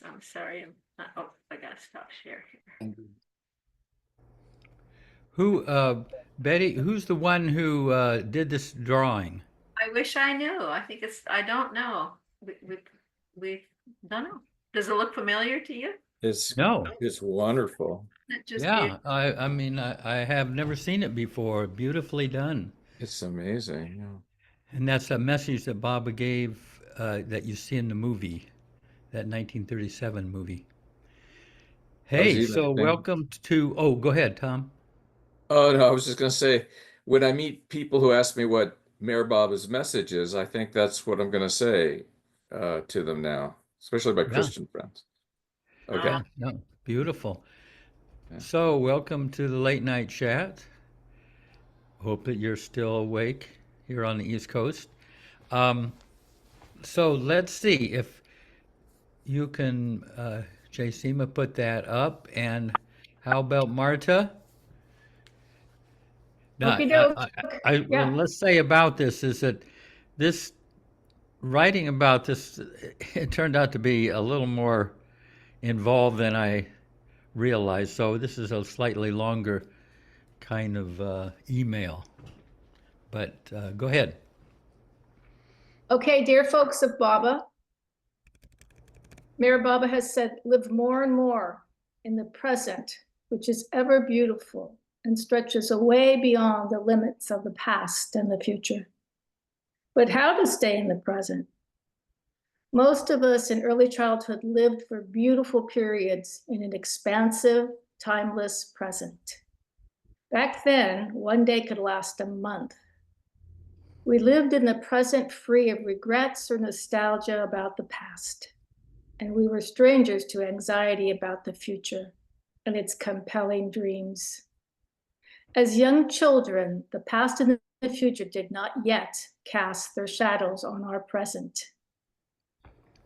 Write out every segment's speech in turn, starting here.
I'm sorry. I'm not, oh, I gotta stop share here. Who, Betty, who's the one who did this drawing? I wish I knew. I think I don't know. We don't know. Does it look familiar to you? It's No. it's wonderful. Isn't it just Yeah, beautiful? I mean, I have never seen it before. Beautifully done. It's amazing. Yeah. And that's a message that Baba gave that you see in the movie, that 1937 movie. I was Hey, even so saying, welcome to, oh, go ahead, Tom. oh no, I was just gonna say, when I meet people who ask me what Mayor Baba's message is, I think that's what I'm gonna say to them now, especially my Yeah, Christian friends. Okay. yeah, no, beautiful. Yeah. So, welcome to the late night chat. Hope that you're still awake here on the East Coast. Um, so let's see if you can, Jay put that up. And how about Marta? Now, Okie doke. well, Yeah. let's say about this is that this writing about this, it turned out to be a little more involved than I realized. So this is a slightly longer kind of email. But go ahead. Okay, dear folks of Baba, Mayor Baba has said, live more and more in the present, which is ever beautiful and stretches away beyond the limits of the past and the future. But how to stay in the present? Most of us in early childhood lived for beautiful periods in an expansive, timeless present. Back then, one day could last a month. We lived in the present free of regrets or nostalgia about the past, and we were strangers to anxiety about the future and its compelling dreams. As young children, the past and the future did not yet cast their shadows on our present.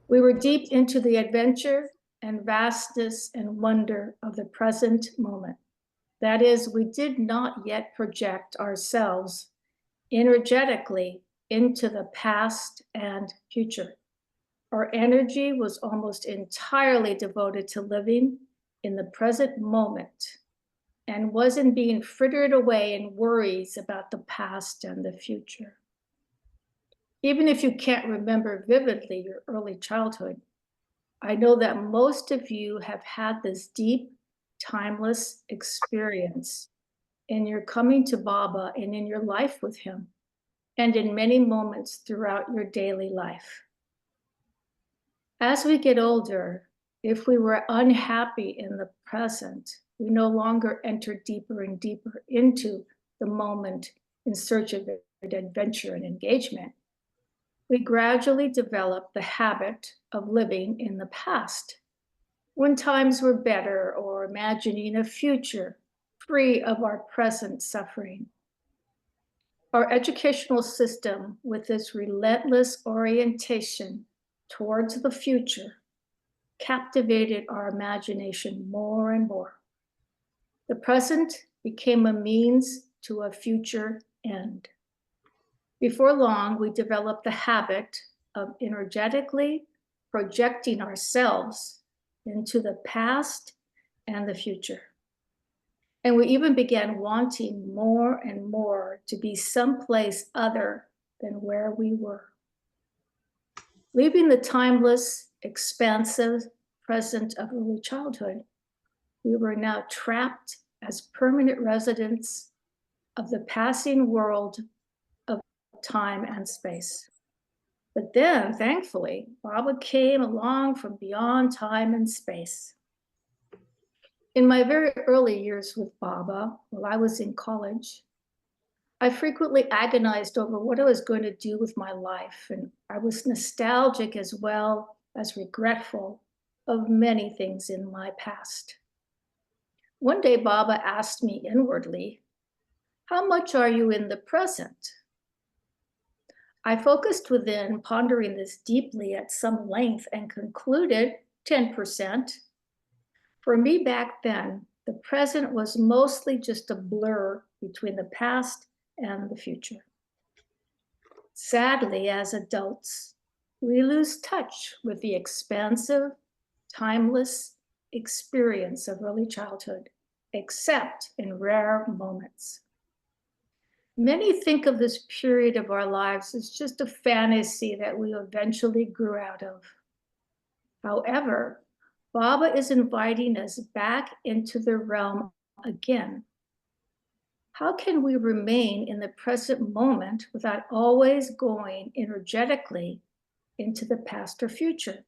We were deep into the adventure and vastness and wonder of the present moment. That is, we did not yet project ourselves energetically into the past and future. Our energy was almost entirely devoted to living in the present moment and wasn't being frittered away in worries about the past and the future. Even if you can't remember vividly your early childhood, I know that most of you have had this deep, timeless experience in your coming to Baba and in your life with him, and in many moments throughout your daily life. As we get older, if we were unhappy in the present, we no longer enter deeper and deeper into the moment in search of adventure and engagement. We gradually develop the habit of living in the past, when times were better, or imagining a future free of our present suffering. Our educational system, with its relentless orientation towards the future, captivated our imagination more and more. The present became a means to a future end. Before long, we developed the habit of energetically projecting ourselves into the past and the future. And we even began wanting more and more to be someplace other than where we were. Leaving the timeless, expansive present of early childhood, we were now trapped as permanent residents of the passing world of time and space. But then, thankfully, Baba came along from beyond time and space. In my very early years with Baba, while I was in college, I frequently agonized over what I was going to do with my life, and I was nostalgic as well as regretful of many things in my past. One day, Baba asked me inwardly, "How much are you in the present?" I focused within, pondering this deeply at some length, and concluded 10%. For me back then, the present was mostly just a blur between the past and the future. Sadly, as adults, we lose touch with the expansive, timeless experience of early childhood, except in rare moments. Many think of this period of our lives as just a fantasy that we eventually grew out of. However, Baba is inviting us back into the realm again. How can we remain in the present moment without always going energetically into the past or future?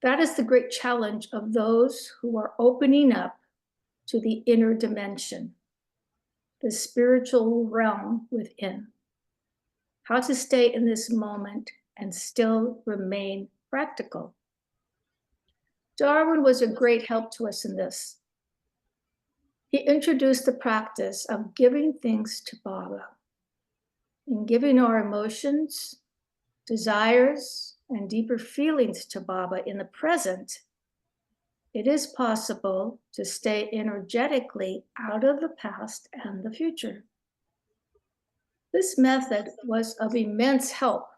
That is the great challenge of those who are opening up to the inner dimension, the spiritual realm within. How to stay in this moment and still remain practical. Darwin was a great help to us in this. He introduced the practice of giving things to Baba. In giving our emotions, desires, and deeper feelings to Baba in the present, it is possible to stay energetically out of the past and the future. This method was of immense help,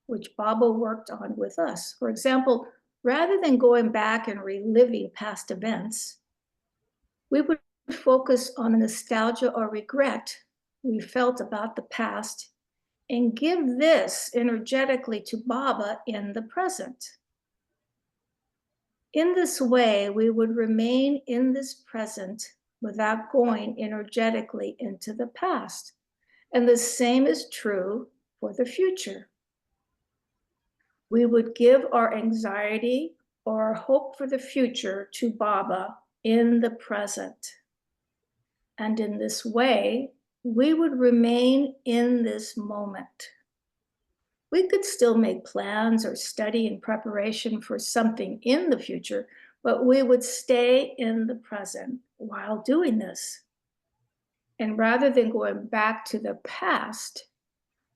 which Baba worked on with us. For example, rather than going back and reliving past events, we would focus on the nostalgia or regret we felt about the past and give this energetically to Baba in the present. In this way, we would remain in this present without going energetically into the past. And the same is true for the future. We would give our anxiety or our hope for the future to Baba in the present. And in this way, we would remain in this moment. We could still make plans or study in preparation for something in the future, but we would stay in the present while doing this. And rather than going back to the past,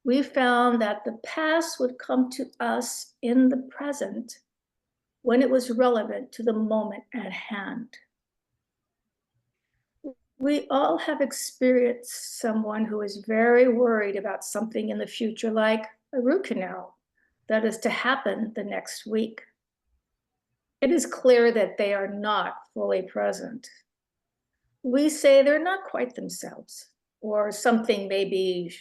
we found that the past would come to us in the present when it was relevant to the moment at hand. We all have experienced someone who is very worried about something in the future, like a root canal that is to happen the next week. It is clear that they are not fully present. We say they're not quite themselves, or something may be,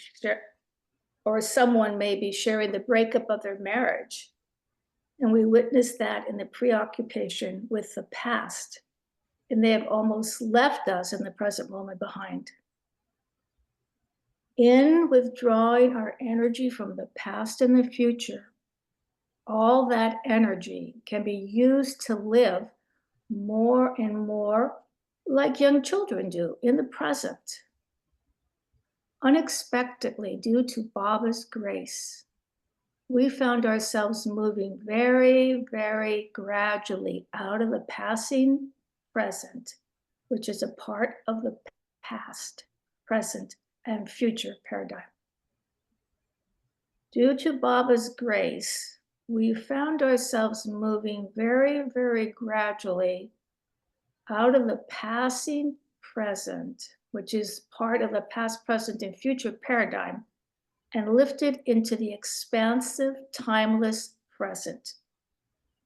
or someone may be sharing the breakup of their marriage. And we witness that in the preoccupation with the past. And they have almost left us in the present moment behind. In withdrawing our energy from the past and the future, all that energy can be used to live more and more like young children do in the present. Unexpectedly, due to Baba's grace, we found ourselves moving very, very gradually out of the passing present, which is a part of the past, present, and future paradigm. Due to Baba's grace, we found ourselves moving very, very gradually out of the passing present, which is part of the past, present, and future paradigm, and lifted into the expansive, timeless present,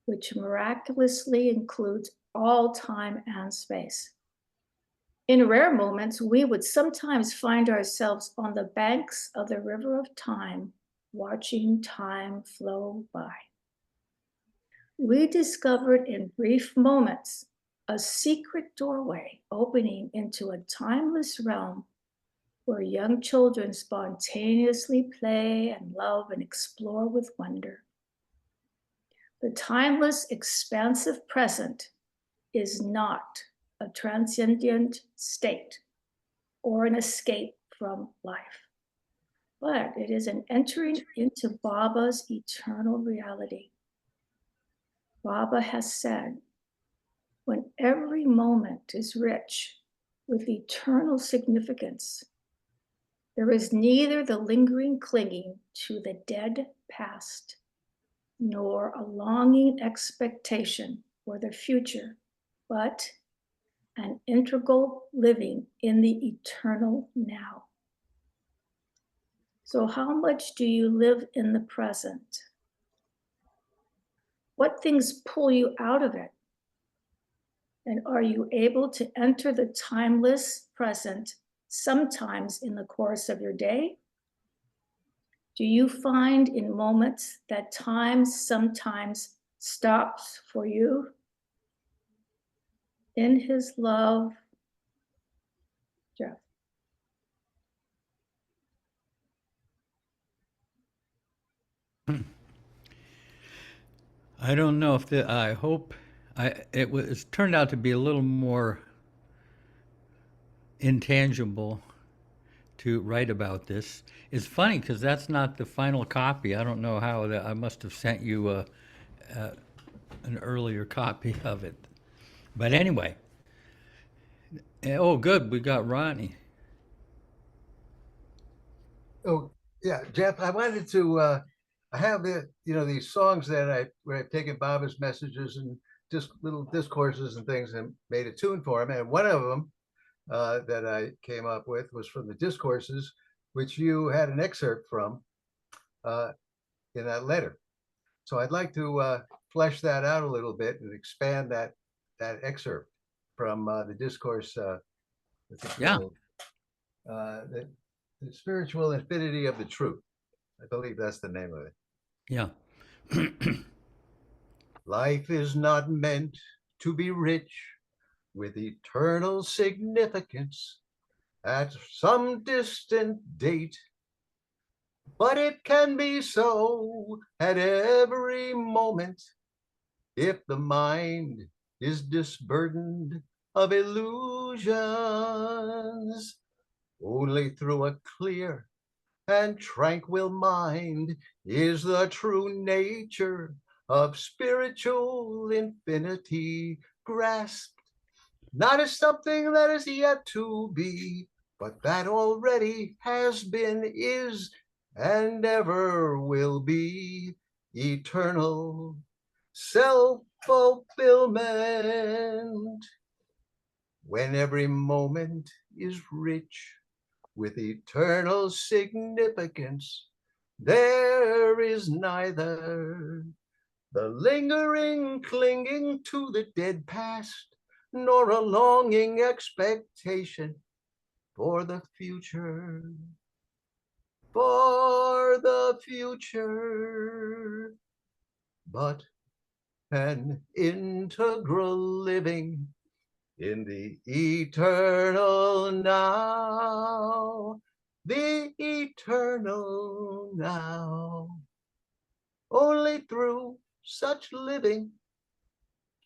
which miraculously includes all time and space. In rare moments, we would sometimes find ourselves on the banks of the river of time, watching time flow by. We discovered in brief moments a secret doorway opening into a timeless realm where young children spontaneously play and love and explore with wonder. The timeless, expansive present is not a transcendent state or an escape from life, but it is an entering into Baba's eternal reality. Baba has said, when every moment is rich with eternal significance, there is neither the lingering clinging to the dead past, nor a longing expectation for the future, but an integral living in the eternal now. So how much do you live in the present? What things pull you out of it? And are you able to enter the timeless present sometimes in the course of your day? Do you find in moments that time sometimes stops for you? In his love, Jeff. I don't know if I hope it turned out to be a little more intangible to write about this. It's funny because that's not the final copy. I don't know how that I must have sent you an earlier copy of it. But anyway, oh, good, we got Ronnie. Oh, yeah, Jeff, I wanted to, I have these songs that where I've taken Baba's messages and just little discourses and things and made a tune for him. And one of them that I came up with was from the discourses, which you had an excerpt from in that letter. So I'd like to flesh that out a little bit and expand that excerpt from the discourse. Yeah. The spiritual infinity of the truth. I believe that's the name of it. Yeah. Life is not meant to be rich with eternal significance at some distant date, but it can be so at every moment if the mind is disburdened of illusions. Only through a clear and tranquil mind is the true nature of spiritual infinity grasped, not as something that is yet to be, but that already has been, is, and ever will be eternal self-fulfillment. When every moment is rich with eternal significance, there is neither the lingering clinging to the dead past, nor a longing expectation for the future. But an integral living in the eternal now, the eternal now. Only through such living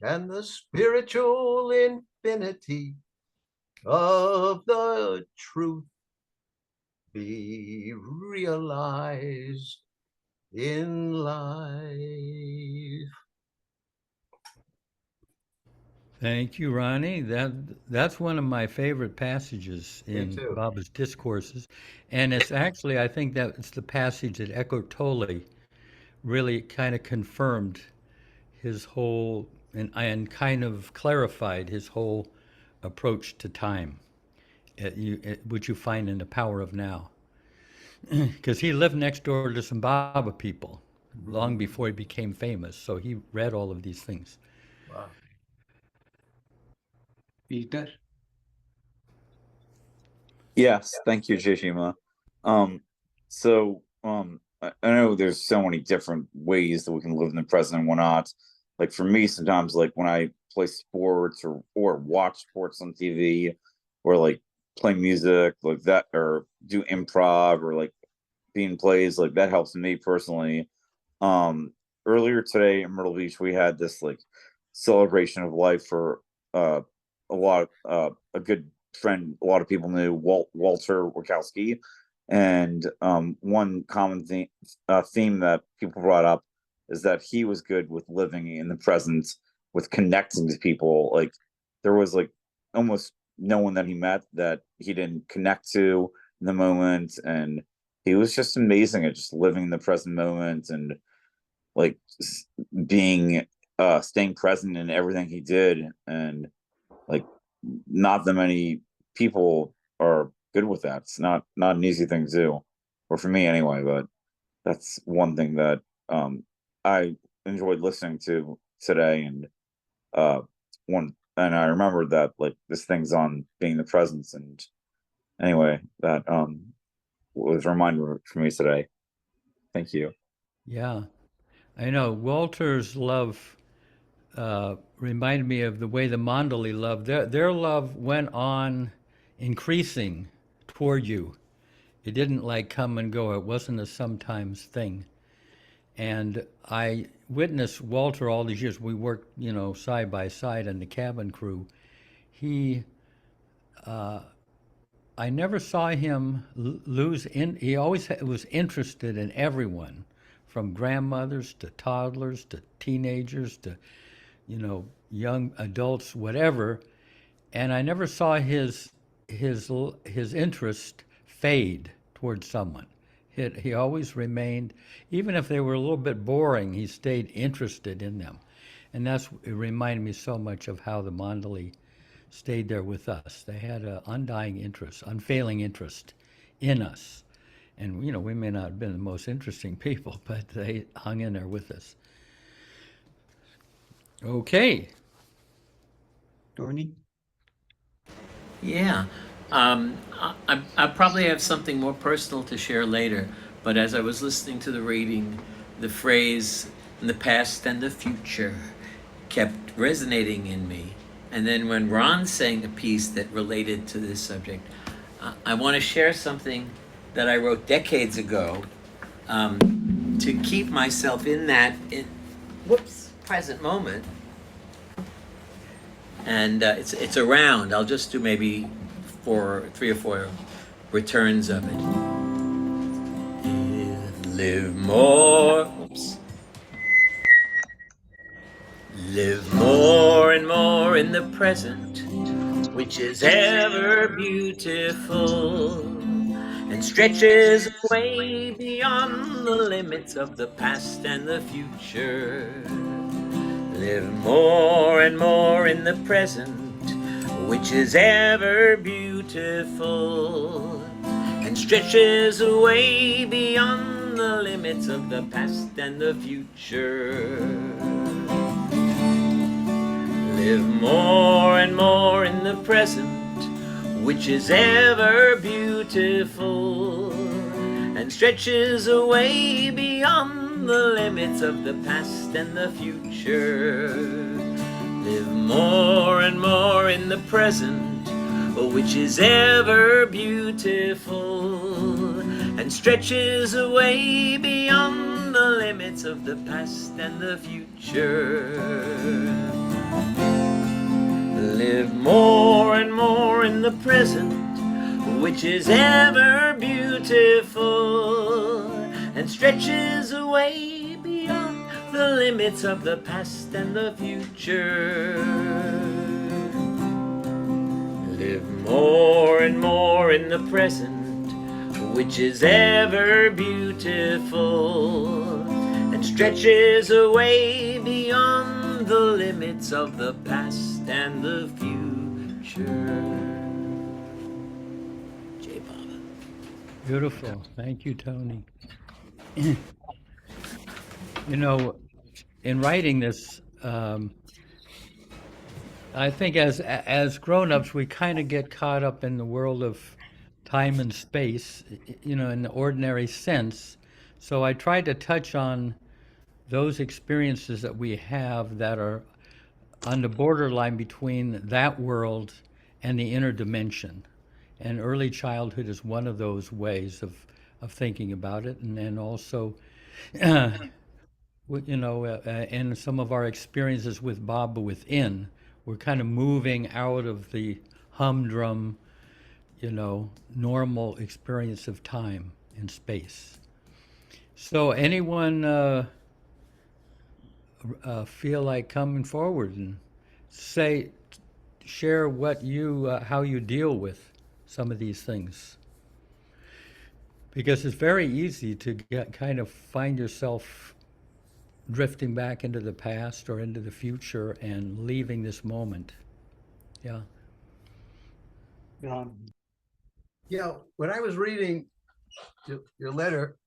can the spiritual infinity of the truth be realized in life. Thank you, Ronnie. That's one of my favorite passages Me in too. Baba's discourses, and it's actually I think that it's the passage that Eckhart Tolle really kind of confirmed his whole and kind of clarified his whole approach to time, which you find in The Power of Now, because he lived next door to some Baba people long before he became famous, so he read all of these things. Wow. Peter. Yes, thank you, Jishima. I know there's so many different ways that we can live in the present and whatnot. Like for me, sometimes like when I play sports or watch sports on TV or like play music like that or do improv or like be in plays, like that helps me personally. Earlier today in Myrtle Beach, we had this like celebration of life for a good friend a lot of people knew, Walter Wachowski, and one common theme that people brought up is that he was good with living in the present, with connecting to people. Like there was like almost no one that he met that he didn't connect to in the moment, and he was just amazing at just living in the present moment and like being staying present in everything he did. And like not that many people are good with that. It's not an easy thing to do, or for me anyway. But that's one thing that I enjoyed listening to today, and I remembered that like this thing's on being the presence, and anyway, that was a reminder for me today. Thank you. Yeah, I know Walter's love reminded me of the way the Mandali love. Their love went on increasing toward you. It didn't like come and go. It wasn't a sometimes thing. And I witnessed Walter all these years. We worked, side by side in the cabin crew. He, I never saw him lose in. He always was interested in everyone, from grandmothers to toddlers to teenagers to, young adults, whatever. And I never saw his interest fade towards someone. He always remained, even if they were a little bit boring, he stayed interested in them. And it reminded me so much of how the Mandali stayed there with us. They had an undying interest, unfailing interest in us. And, we may not have been the most interesting people, but they hung in there with us. Okay. Dorney? Yeah. I probably have something more personal to share later, but as I was listening to the reading, the phrase in the past and the future kept resonating in me. And then when Ron sang a piece that related to this subject, I want to share something that I wrote decades ago to keep myself in that present moment. And it's around. I'll just do maybe 3 or 4 returns of it. Live more. Live more and more in the present, which is ever beautiful and stretches way beyond the limits of the past and the future. Live more and more in the present, which is ever beautiful and stretches away beyond the limits of the past and the future. Live more and more in the present, which is ever beautiful and stretches away beyond the limits of the past and the future. Live more and more in the present, which is ever beautiful and stretches away beyond the limits of the past and the future. Live more and more in the present, which is ever beautiful and stretches away beyond the limits of the past and the future. Live more and more in the present, which is ever beautiful and stretches away beyond the limits of the past and the future. Jai Baba. Beautiful. Thank you, Tony. In writing this, I think as grown-ups, we kind of get caught up in the world of time and space, in the ordinary sense. So I tried to touch on those experiences that we have that are on the borderline between that world and the inner dimension. And early childhood is one of those ways of thinking about it. And then also, and some of our experiences with Baba within, we're kind of moving out of the humdrum, normal experience of time and space. So anyone feel like coming forward and share what how you deal with some of these things? Because it's very easy to kind of find yourself drifting back into the past or into the future and leaving this moment. Yeah. When I was reading your letter,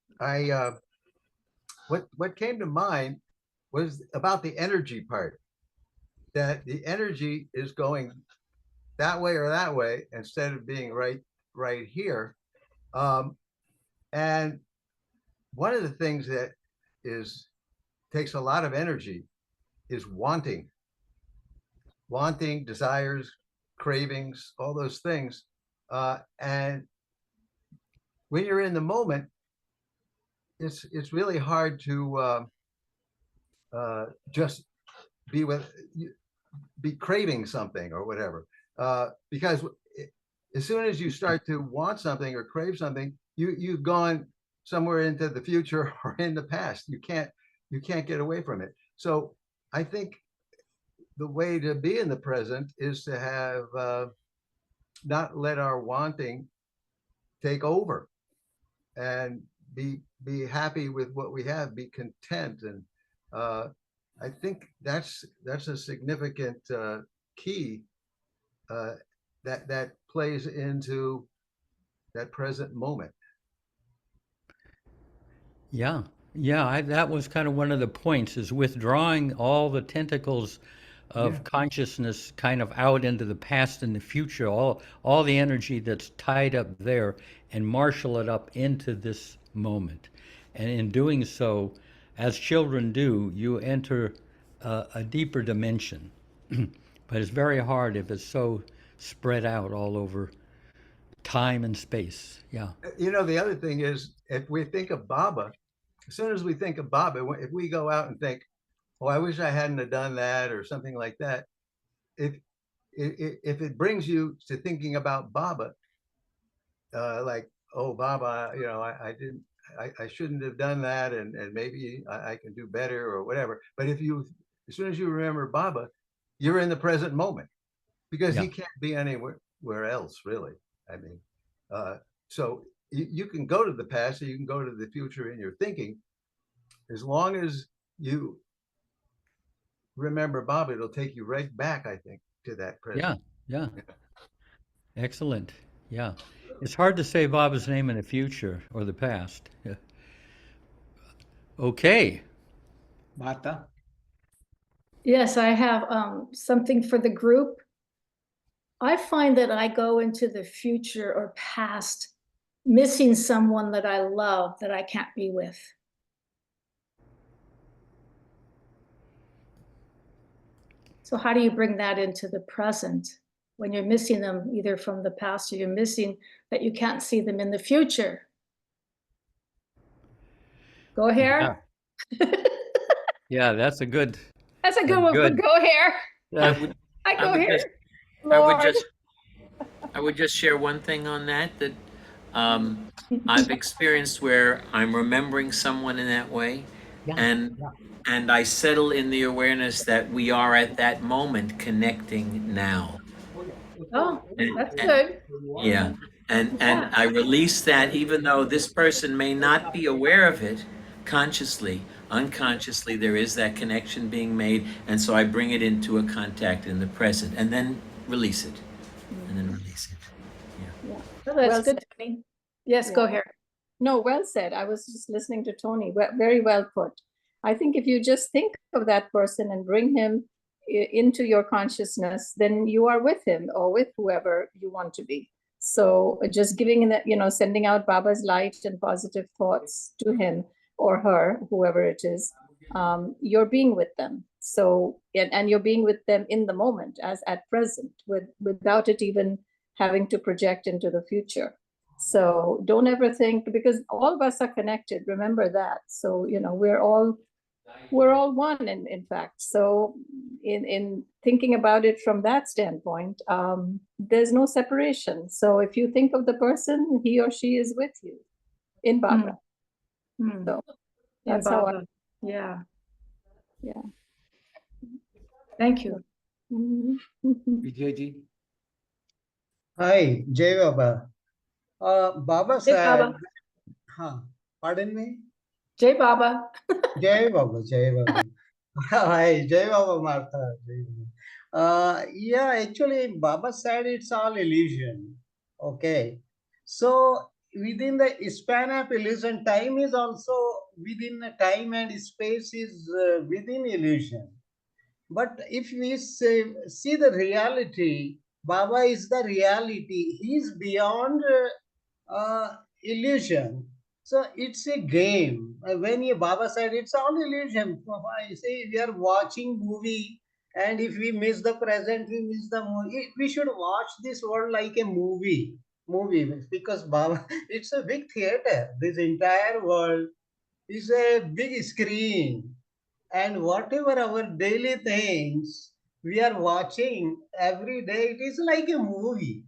what came to mind was about the energy part, that the energy is going that way or that way instead of being right here. And one of the things that takes a lot of energy is wanting, desires, cravings, all those things. And when you're in the moment, it's really hard to just be craving something or whatever, because as soon as you start to want something or crave something, you've gone somewhere into the future or in the past. You can't get away from it. So I think the way to be in the present is to have not let our wanting take over, and be happy with what we have, be content. And I think that's a significant key that plays into that present moment. Yeah, yeah. That was kind of one of the points, is withdrawing all the tentacles of Yeah. consciousness kind of out into the past and the future, all the energy that's tied up there, and marshal it up into this moment. And in doing so, as children do, you enter a deeper dimension. But it's very hard if it's so spread out all over time and space. Yeah. The other thing is, if we think of Baba, as soon as we think of Baba, if we go out and think, oh, I wish I hadn't have done that or something like that, if it brings you to thinking about Baba, like, oh, Baba, I didn't, I shouldn't have done that, and maybe I can do better or whatever. But as soon as you remember Baba, you're in the present moment, because Yeah. he can't be anywhere else, really. I mean, so you can go to the past, or you can go to the future in your thinking. As long as you remember Baba, it'll take you right back, I think, to that present. Yeah. Excellent. Yeah. It's hard to say Baba's name in the future or the past. Yeah. Okay. Martha. Yes, I have something for the group. I find that I go into the future or past missing someone that I love that I can't be with. So how do you bring that into the present when you're missing them either from the past, or you're missing that you can't see them in the future? Go here. Yeah, that's a good. That's a good That's one for good. go here. I I go would here. just- I would Lord. just I would just share one thing on that I've experienced, where I'm remembering someone in that way, and I settle in the awareness that we are at that moment connecting now. Oh, And- that's and- good. Yeah, and Yeah. I release that, even though this person may not be aware of it consciously. Unconsciously, there is that connection being made, and so I bring it into a contact in the present, and then release it, and then release it. Yeah. Oh, that's Well good, said. Tony. Yes, Yeah. go here. No, well said. I was just listening to Tony. Very well put. I think if you just think of that person and bring him into your consciousness, then you are with him or with whoever you want to be. So just giving that, sending out Baba's light and positive thoughts to him or her, whoever it is, you're being with them. So, and you're being with them in the moment, as at present, without it even having to project into the future. So don't ever think, because all of us are connected, remember that. So, we're all one in fact. So in thinking about it from that standpoint, there's no separation. So if you think of the person, he or she is with you in Baba. So that's how I, Yeah. yeah. Thank you. Vijayji. Hi, Jai Baba. Baba Jai said, Baba. pardon me? Jai Baba. Jai Baba, Jai Baba. Hi, Jai Baba, Martha. Jai Baba. Yeah, actually, Baba said it's all illusion. Okay. So within the span of illusion, time is also within a time and space is within illusion. But if we see the reality, Baba is the reality. He is beyond illusion. So it's a game. When you Baba said it's all illusion. I say we are watching movie, and if we miss the present, we miss the movie. We should watch this world like a movie, because Baba, it's a big theater. This entire world is a big screen, and whatever our daily things we are watching every day, it is like a movie.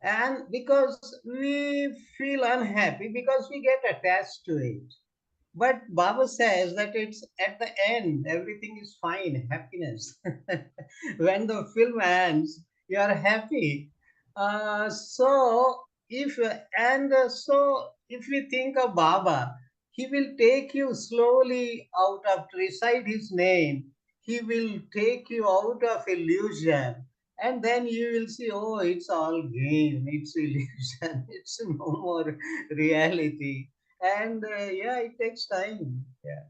And because we feel unhappy, because we get attached to it, but Baba says that it's at the end, everything is fine, happiness. When the film ends, you are happy. So if we think of Baba, he will take you slowly out of, recite his name. He will take you out of illusion. And then you will see, oh, it's all game, it's illusion, it's no more reality. And yeah, it takes time. Yeah.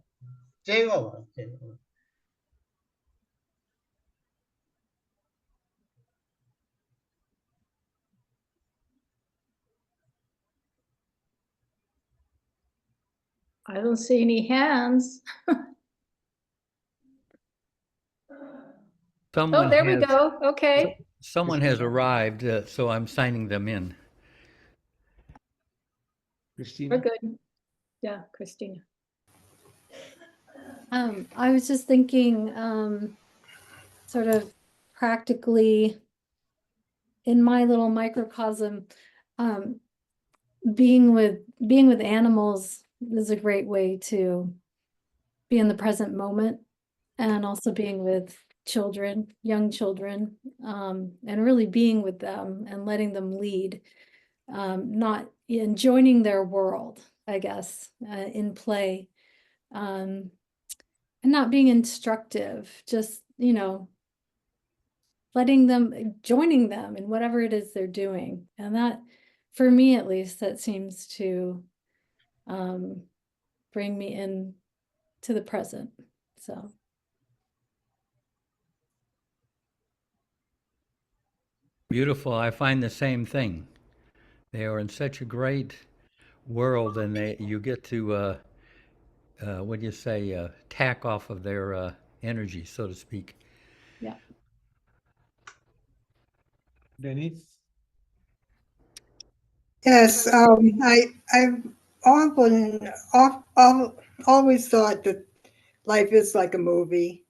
Jai Baba. Jai Baba. I don't see any hands. Someone Oh, there we has go. Okay. someone has arrived, so I'm signing them in. We're Christina. good. Yeah, Christina. I was just thinking, sort of practically in my little microcosm, um, being with animals is a great way to be in the present moment, and also being with children, young children, and really being with them and letting them lead, not in joining their world, I guess, in play. And not being instructive, just, letting them, joining them in whatever it is they're doing. And that, for me at least, that seems to bring me in to the present. So. Beautiful. I find the same thing. They are in such a great world, and you get to what do you say, tack off of their energy, so to speak. Yeah. Denise. Yes, I've always thought that life is like a movie,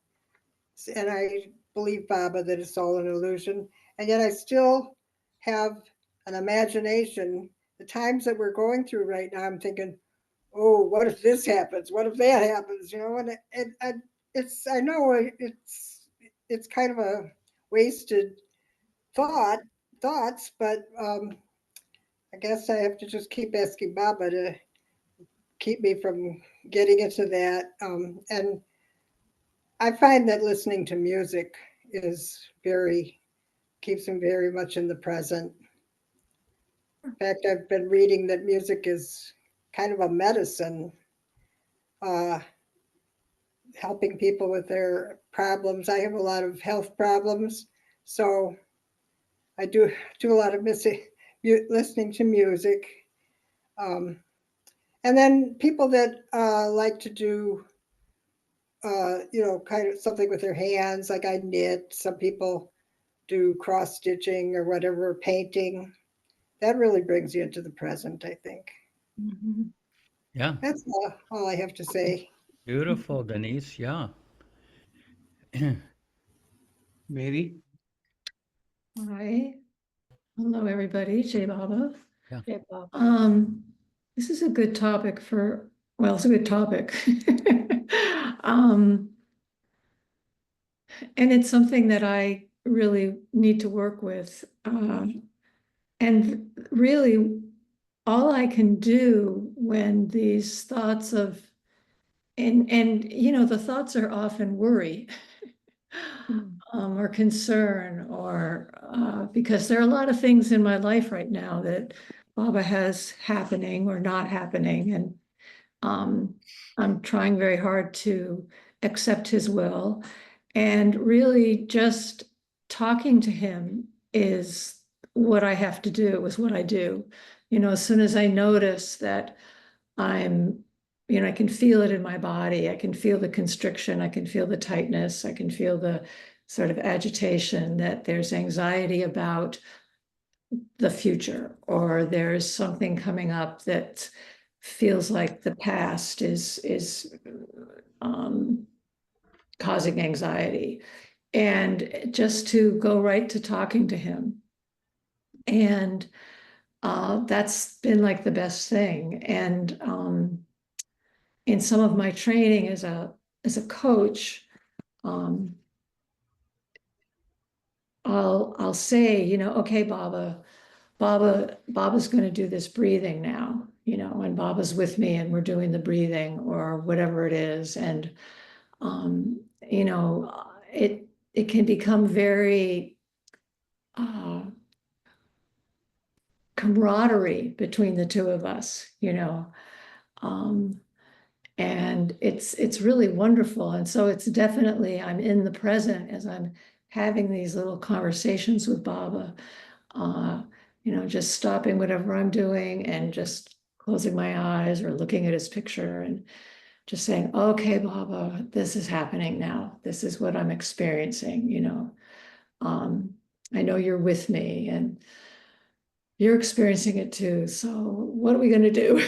and I believe, Baba, that it's all an illusion. And yet I still have an imagination. The times that we're going through right now, I'm thinking, oh, what if this happens? What if that happens? I know it's kind of a wasted thoughts, but I guess I have to just keep asking Baba to keep me from getting into that. And I find that listening to music keeps me very much in the present. In fact, I've been reading that music is kind of a medicine, helping people with their problems. I have a lot of health problems, so I do a lot of listening to music. And then people that like to do, kind of something with their hands, like I knit. Some people do cross stitching or whatever, painting. That really brings you into the present, I think. Mm-hmm. Yeah. That's all I have to say. Beautiful, Denise. Yeah. Mary. Hi. Hello, everybody. Jai Baba. Yeah. Jai Baba. This is a good topic it's a good topic. And it's something that I really need to work with. And really, all I can do when these thoughts of, and the thoughts are often worry. Or concern, or because there are a lot of things in my life right now that Baba has happening or not happening, and I'm trying very hard to accept his will, and really just talking to him is what I have to do, is what I do. As soon as I notice that I can feel it in my body, I can feel the constriction, I can feel the tightness, I can feel the sort of agitation, that there's anxiety about the future, or there's something coming up that feels like the past is causing anxiety, and just to go right to talking to him. And that's been like the best thing. And in some of my training as a coach, I'll say, okay, Baba's going to do this breathing now, and Baba's with me and we're doing the breathing or whatever it is. And, it can become very camaraderie between the two of us, and it's really wonderful. And so it's definitely, I'm in the present as I'm having these little conversations with Baba, just stopping whatever I'm doing and just closing my eyes or looking at his picture and just saying, okay, Baba, this is happening now. This is what I'm experiencing. I know you're with me and you're experiencing it too. So what are we going to do?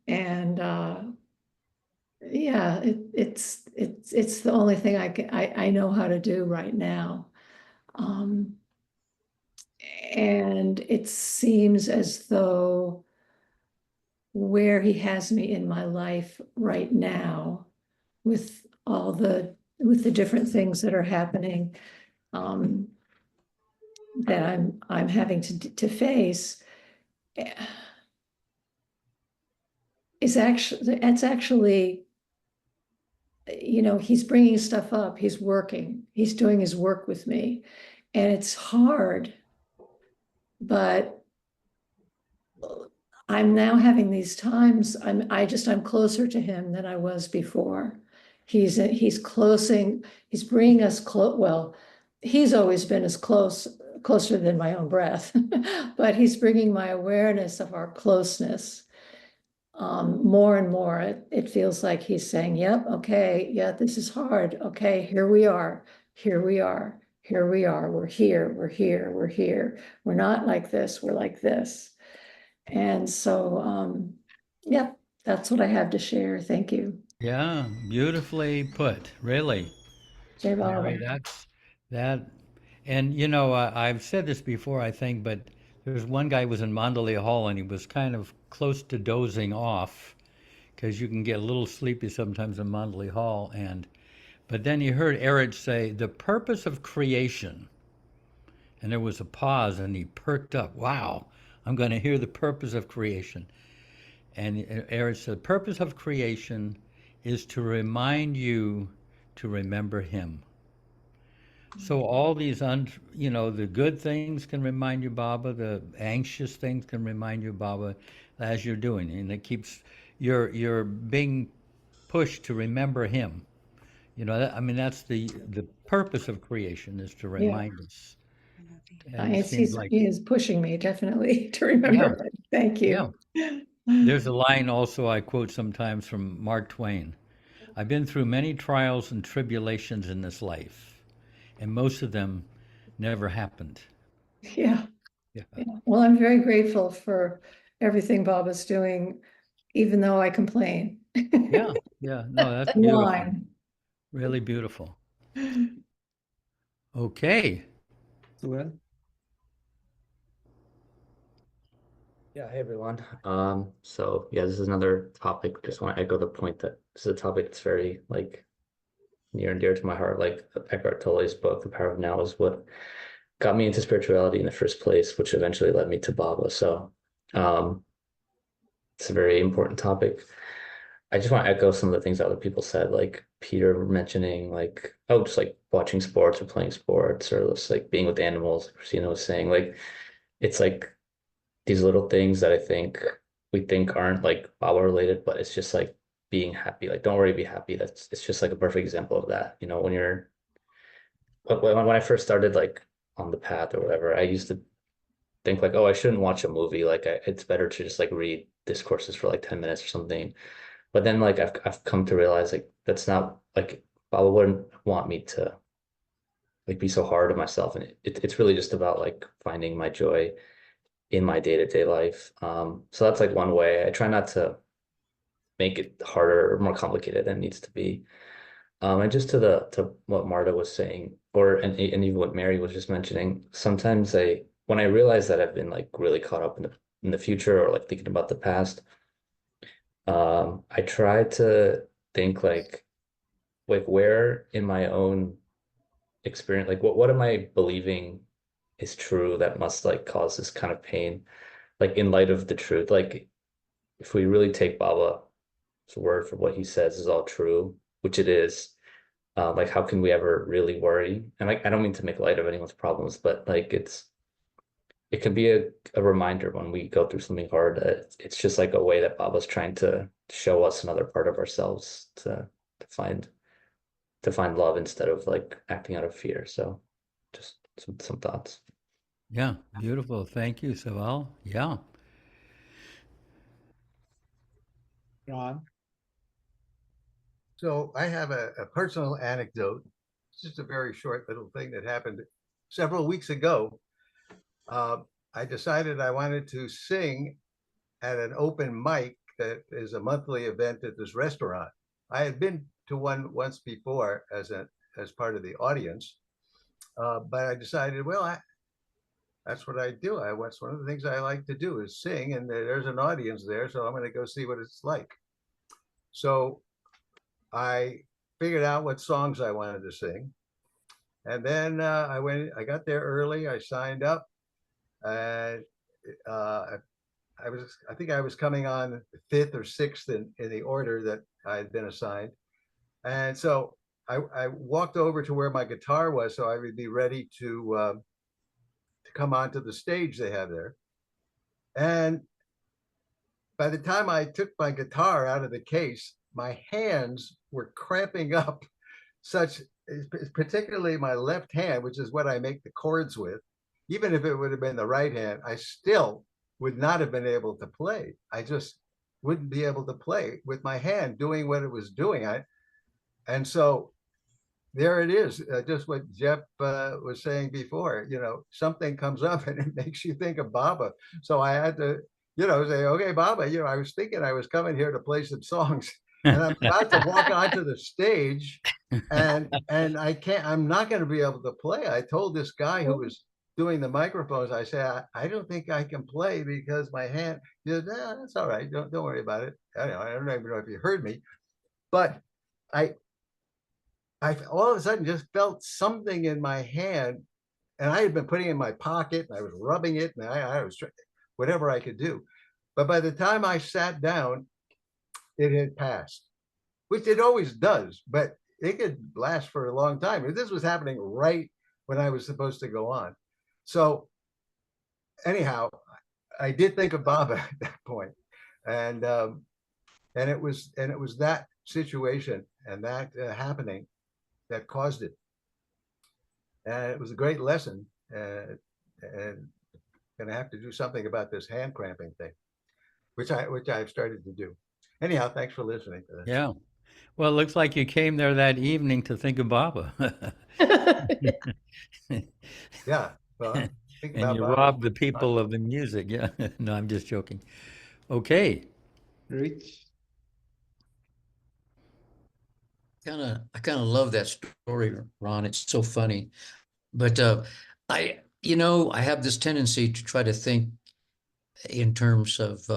And yeah, it's the only thing I know how to do right now. And it seems as though where he has me in my life right now, with the different things that are happening, that I'm having to face, it's actually, he's bringing stuff up, he's working, he's doing his work with me, and it's hard, but I'm now having these times, I'm closer to him than I was before. He's bringing us close. Well, he's always been closer than my own breath, but he's bringing my awareness of our closeness more and more. It feels like he's saying, yep, okay, yeah, this is hard. Okay, here we are, here we are, here we are, we're here, we're here, we're here. We're not like this, we're like this. And so, yeah, that's what I have to share. Thank you. Yeah, beautifully put, really. Jai Baba. Mary, that's that. And I've said this before, I think, but there's one guy who was in Mandalay Hall and he was kind of close to dozing off because you can get a little sleepy sometimes in Mandalay Hall. But then he heard Eric say, the purpose of creation. And there was a pause and he perked up. Wow, I'm going to hear the purpose of creation. And Eric said, the purpose of creation is to remind you to remember him. So all these, the good things can remind you, Baba. The anxious things can remind you, Baba, as you're doing, and it keeps you're being pushed to remember Him. That's the purpose of creation, is to Yeah. remind us. And it He seems like, is pushing me definitely to yeah, remember it. Thank yeah. you. There's a line also I quote sometimes from Mark Twain. I've been through many trials and tribulations in this life, and most of them never happened. Yeah. Yeah. Yeah. Well, I'm very grateful for everything Bob is doing, even though I complain. Yeah, yeah. No, that's beautiful. Line. Really beautiful. Okay. Well, Yeah, hey everyone. So yeah, this is another topic. Just want to echo the point that this is a topic that's very near and dear to my heart. Like Eckhart Tolle's book, The Power of Now, is what got me into spirituality in the first place, which eventually led me to Baba. So it's a very important topic. I just want to echo some of the things that other people said, like Peter mentioning just like watching sports or playing sports or just like being with animals. Christina was saying, it's like these little things that I think we think aren't like Baba related, but it's just like being happy. Like, don't worry, be happy. It's just like a perfect example of that. You know, when I first started like on the path or whatever, I used to think like, oh, I shouldn't watch a movie. Like, it's better to just like read discourses for like 10 minutes or something. But then like I've come to realize like that's not like Baba wouldn't want me to like be so hard on myself, and it's really just about like finding my joy in my day-to-day life. So that's like one way. I try not to make it harder or more complicated than it needs to be. And just to what Marta was saying, and even what Mary was just mentioning, sometimes when I realize that I've been like really caught up in the future or like thinking about the past, I try to think like where in my own experience, like what am I believing is true that must like cause this kind of pain, like in light of the truth. Like if we really take Baba's word for what he says is all true, which it is, like how can we ever really worry? And like I don't mean to make light of anyone's problems, but like it can be a reminder when we go through something hard that it's just like a way that Baba's trying to show us another part of ourselves to find to find love instead of like acting out of fear. So just some thoughts. Yeah, beautiful. Thank you, Saval. Yeah. Ron. So I have a personal anecdote. It's just a very short little thing that happened several weeks ago. I decided I wanted to sing at an open mic that is a monthly event at this restaurant. I had been to one once before as part of the audience, but I decided, well, that's what I do. That's one of the things I like to do is sing, and there's an audience there, so I'm going to go see what it's like. So I figured out what songs I wanted to sing, and then I got there early. I signed up, and I think I was coming on fifth or sixth in the order that I had been assigned. And so I walked over to where my guitar was so I would be ready to come onto the stage they have there. And by the time I took my guitar out of the case, my hands were cramping up such, particularly my left hand, which is what I make the chords with. Even if it would have been the right hand, I still would not have been able to play. I just wouldn't be able to play with my hand doing what it was doing. And so there it is, just what Jeff was saying before, something comes up and it makes you think of Baba. So I had to, say, okay, Baba, I was thinking I was coming here to play some songs and I'm about to walk onto the stage and I'm not going to be able to play. I told this guy who was doing the microphones, I said, I don't think I can play because my hand, he said, nah, that's all right. Don't worry about it. I don't even know if you heard me, but I all of a sudden just felt something in my hand, and I had been putting it in my pocket and I was rubbing it and I was whatever I could do. But by the time I sat down, it had passed, which it always does, but it could last for a long time. This was happening right when I was supposed to go on. So anyhow, I did think of Baba at that point. And it was that situation and that happening that caused it. And it was a great lesson. And gonna have to do something about this hand cramping thing, which I've started to do. Anyhow, thanks for listening to this. Yeah. Well, it looks like you came there that evening to think of Baba. Yeah. Well, think And about you Baba. robbed the people of the music. Yeah. No, I'm just joking. Okay. Rich. I kind of love that story, Ron. It's so funny. But I have this tendency to try to think in terms of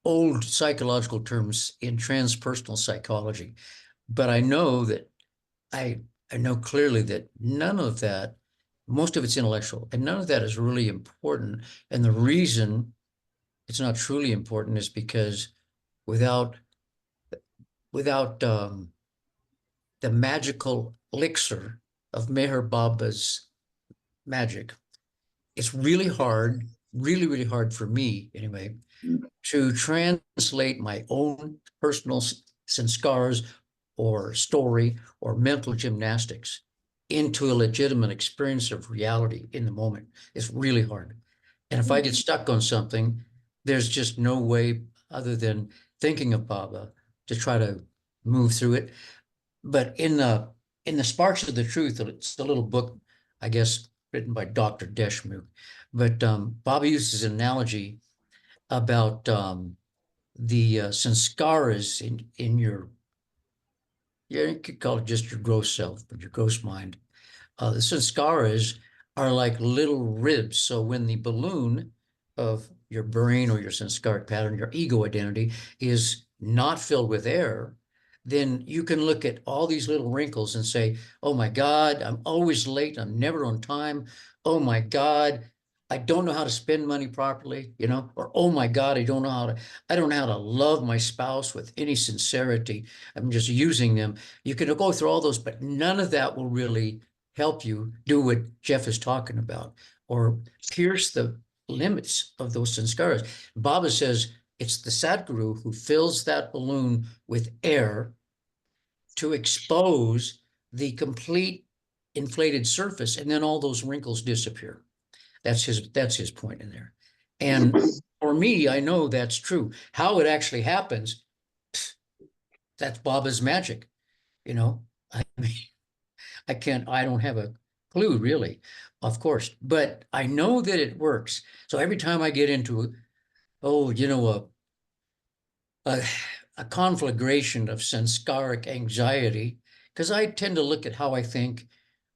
old psychological terms in transpersonal psychology. But I know that I know clearly that none of that, most of it's intellectual, and none of that is really important. And the reason it's not truly important is because without the magical elixir of Meher Baba's magic, it's really hard really, really hard for me anyway, to translate my own personal sanskars or story or mental gymnastics into a legitimate experience of reality in the moment. It's really hard. And if I get stuck on something, there's just no way other than thinking of Baba to try to move through it. But in the Sparks of the Truth, it's a little book, I guess, written by Dr. Deshmukh. But Baba uses an analogy about the sanskaras in your, yeah, you could call it just your gross self, but your gross mind. The sanskaras are like little ribs. So when the balloon of your brain or your sanskaric pattern, your ego identity, is not filled with air, then you can look at all these little wrinkles and say, oh my God, I'm always late. I'm never on time. Oh my God, I don't know how to spend money properly, you know, or oh my God, I don't know how to love my spouse with any sincerity. I'm just using them. You can go through all those, but none of that will really help you do what Jeff is talking about or pierce the limits of those sanskaras. Baba says it's the Sadguru who fills that balloon with air to expose the complete inflated surface, and then all those wrinkles disappear. That's his point in there. And for me, I know that's true. How it actually happens, that's Baba's magic. You know, I mean, I don't have a clue really, of course, but I know that it works. So every time I get into, a conflagration of sanskaric anxiety, because I tend to look at how I think,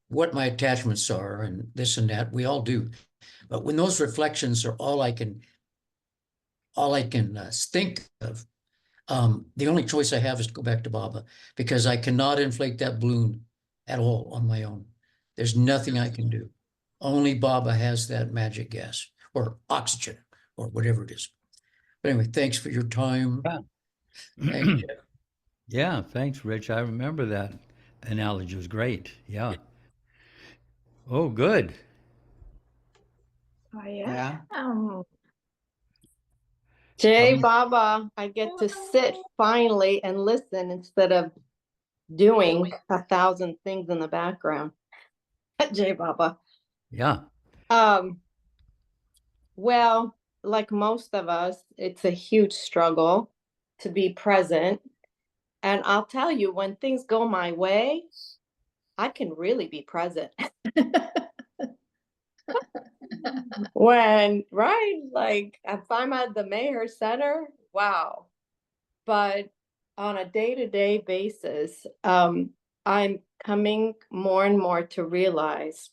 what my attachments are, and this and that, we all do. But when those reflections are all I can think of, the only choice I have is to go back to Baba, because I cannot inflate that balloon at all on my own. There's nothing I can do. Only Baba has that magic gas or oxygen or whatever it is. But anyway, thanks for your time. Thanks, Jeff. Yeah, thanks, Rich. I remember that analogy was great. Yeah. Oh, good. Oh, Yeah. Jay Baba, I get to sit finally and listen instead of doing 1,000 things in the background. Jay Baba. Yeah. Well, like most of us, it's a huge struggle to be present. And I'll tell you, when things go my way, I can really be present. When, right, like if I'm at the Mayor Center, wow. But on a day-to-day basis, I'm coming more and more to realize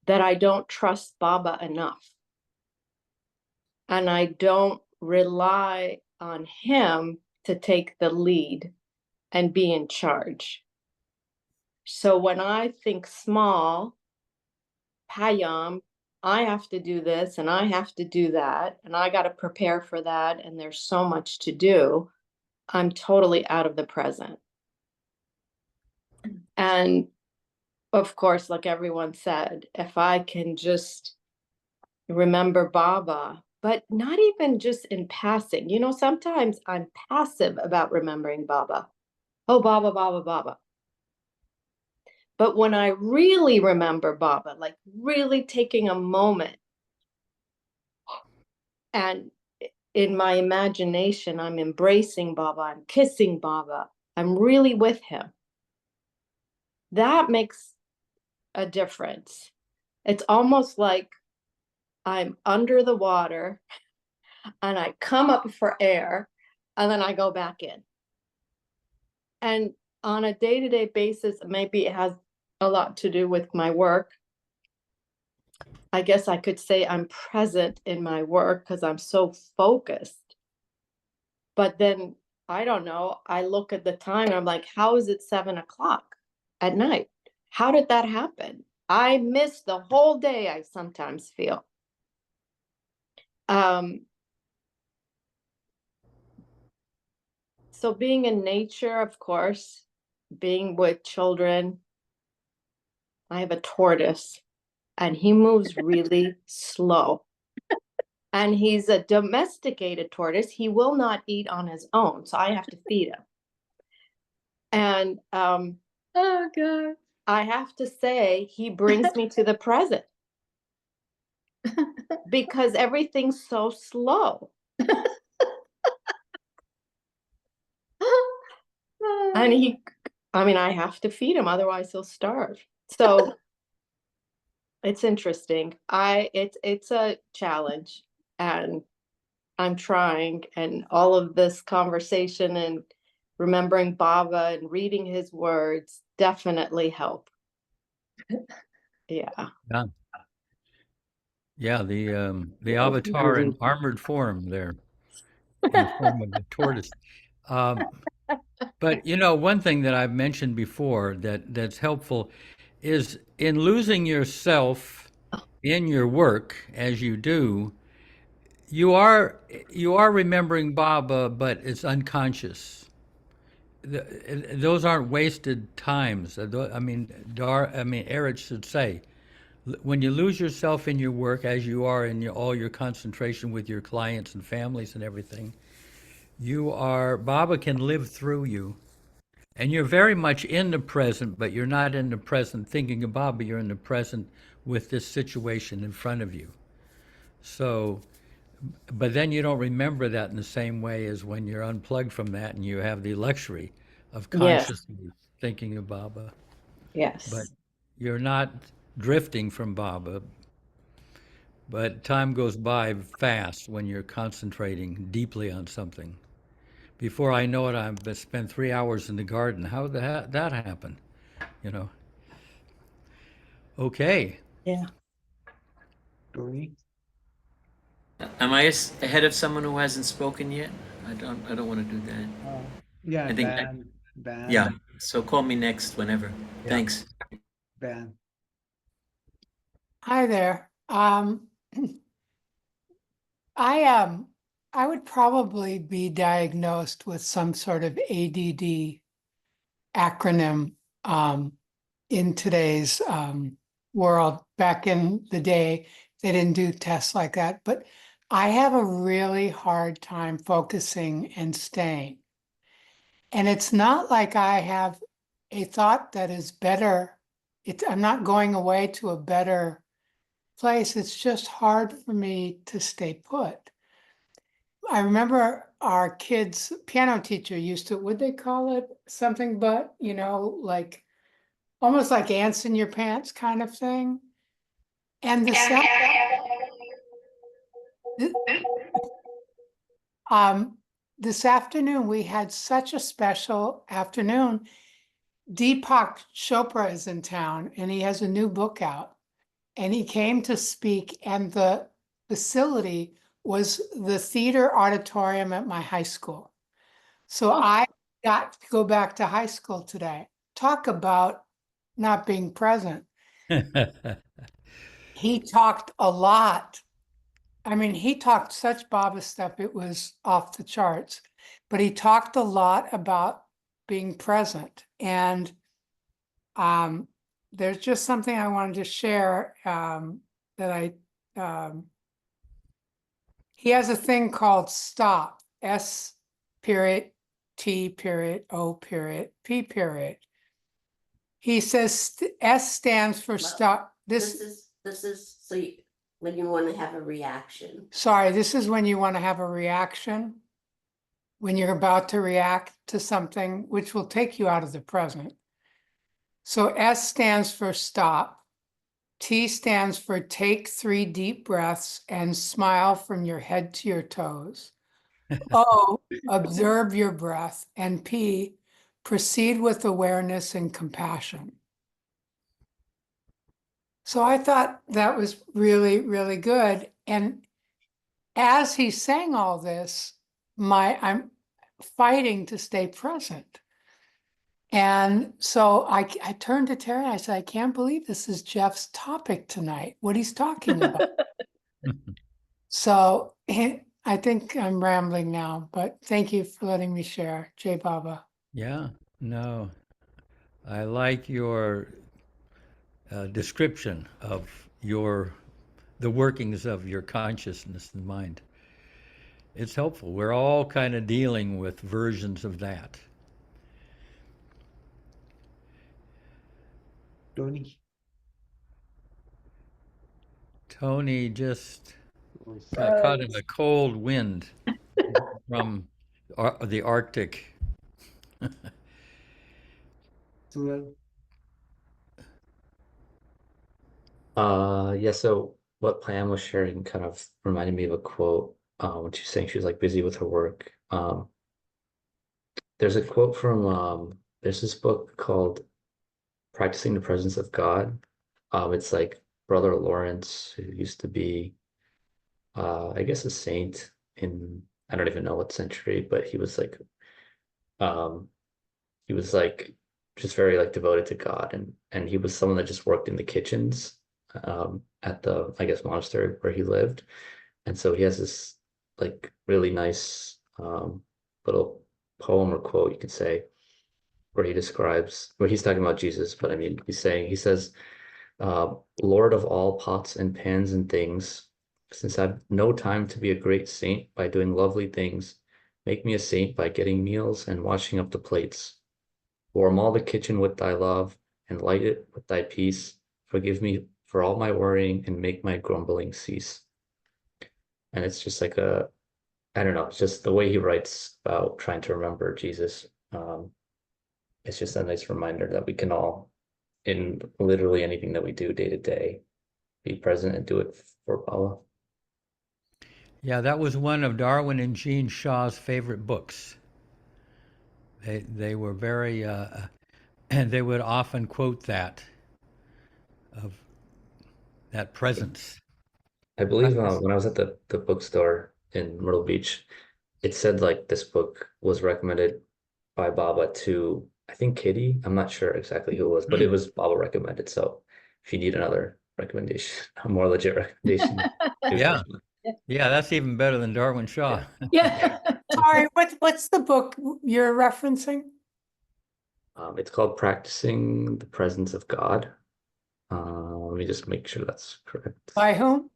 that I don't trust Baba enough. And I don't rely on him to take the lead and be in charge. So when I think small, Payam, I have to do this and I have to do that, and I got to prepare for that, and there's so much to do, I'm totally out of the present. And of course, like everyone said, if I can just remember Baba, but not even just in passing. You know, sometimes I'm passive about remembering Baba. Oh, Baba, Baba, Baba. But when I really remember Baba, like really taking a moment, and in my imagination, I'm embracing Baba, I'm kissing Baba, I'm really with him. That makes a difference. It's almost like I'm under the water and I come up for air and then I go back in. And on a day-to-day basis, maybe it has a lot to do with my work. I guess I could say I'm present in my work because I'm so focused. But then, I don't know, I look at the time and I'm like, how is it 7:00 at night? How did that happen? I miss the whole day, I sometimes feel. So being in nature, of course, being with children. I have a tortoise and he moves really slow. And he's a domesticated tortoise. He will not eat on his own, so I have to feed him. And Oh God. I have to say, he brings me to the present because everything's so slow. And I have to feed him, otherwise he'll starve. So it's interesting. It's a challenge, and I'm trying, and all of this conversation and remembering Baba and reading his words definitely help. Yeah. Yeah. Yeah, the avatar in armored form there, in the form of a tortoise. But one thing that I've mentioned before that's helpful is in losing yourself in your work as you do, you are remembering Baba, but it's unconscious. Those aren't wasted times. Eric should say, when you lose yourself in your work, as you are in all your concentration with your clients and families and everything, Baba can live through you. And you're very much in the present, but you're not in the present thinking of Baba, you're in the present with this situation in front of you. So, but then you don't remember that in the same way as when you're unplugged from that and you have the luxury of Yes. consciously thinking of Baba. Yes. But you're not drifting from Baba. But time goes by fast when you're concentrating deeply on something. Before I know it, I've spent 3 hours in the garden. How did that happen? Okay. Yeah. Tony? Am I ahead of someone who hasn't spoken yet? I don't want to do that. Yeah, I think Dan. yeah. So call me next whenever. Yeah. Thanks. Dan. Hi there. I would probably be diagnosed with some sort of ADD acronym in today's world. Back in the day, they didn't do tests like that, but I have a really hard time focusing and staying. And it's not like I have a thought that is better. I'm not going away to a better place. It's just hard for me to stay put. I remember our kids' piano teacher used to, would they call it something but, like almost like ants in your pants kind of thing. And this afternoon, we had such a special afternoon. Deepak Chopra is in town and he has a new book out. And he came to speak, and the facility was the theater auditorium at my high school. So I got to go back to high school today. Talk about not being present. He talked a lot. He talked such Baba stuff, it was off the charts, but he talked a lot about being present. And there's just something I wanted to share he has a thing called STOP, S period, T period, O period, P period. He says S stands for stop. This is so when you want to have a reaction. Sorry, this is when you want to have a reaction, when you're about to react to something, which will take you out of the present. So S stands for stop. T stands for take 3 deep breaths and smile from your head to your toes. O, observe your breath. And P, proceed with awareness and compassion. So I thought that was really, really good. And as he's saying all this, I'm fighting to stay present. And so I turned to Terry and I said, I can't believe this is Jeff's topic tonight, what he's talking about. So I think I'm rambling now, but thank you for letting me share. Jai Baba. Yeah, no. I like your description of the workings of your consciousness and mind. It's helpful. We're all kind of dealing with versions of that. Tony. Tony just got caught in a cold wind from the Arctic. Yeah, so what Pam was sharing kind of reminded me of a quote when she's saying she was like busy with her work. There's a quote from there's this book called Practicing the Presence of God. It's like Brother Lawrence, who used to be I guess a saint in I don't even know what century, but um he was like just very like devoted to God, and he was someone that just worked in the kitchens at the I guess monastery where he lived. And so he has this like really nice little poem or quote you could say where he's talking about Jesus, but I mean he says Lord of all pots and pans and things, since I've no time to be a great saint by doing lovely things, make me a saint by getting meals and washing up the plates. Warm all the kitchen with thy love and light it with thy peace. Forgive me for all my worrying and make my grumbling cease. And it's just like I don't know, it's just the way he writes about trying to remember Jesus. It's just a nice reminder that we can all, in literally anything that we do day to day, be present and do it for Baba. Yeah, that was one of Darwin and Jean Shaw's favorite books. They were very, and they would often quote that, of that presence. I believe when I was at the bookstore in Myrtle Beach, it said like this book was recommended by Baba to, I think, Kitty. I'm not sure exactly who it was, but it was Baba recommended. So if you need another recommendation, a more legit recommendation. Yeah. Yeah, that's even better than Darwin Shaw. Yeah. Sorry, what's the book you're referencing? It's called Practicing the Presence of God. Let me just make sure that's correct. By whom?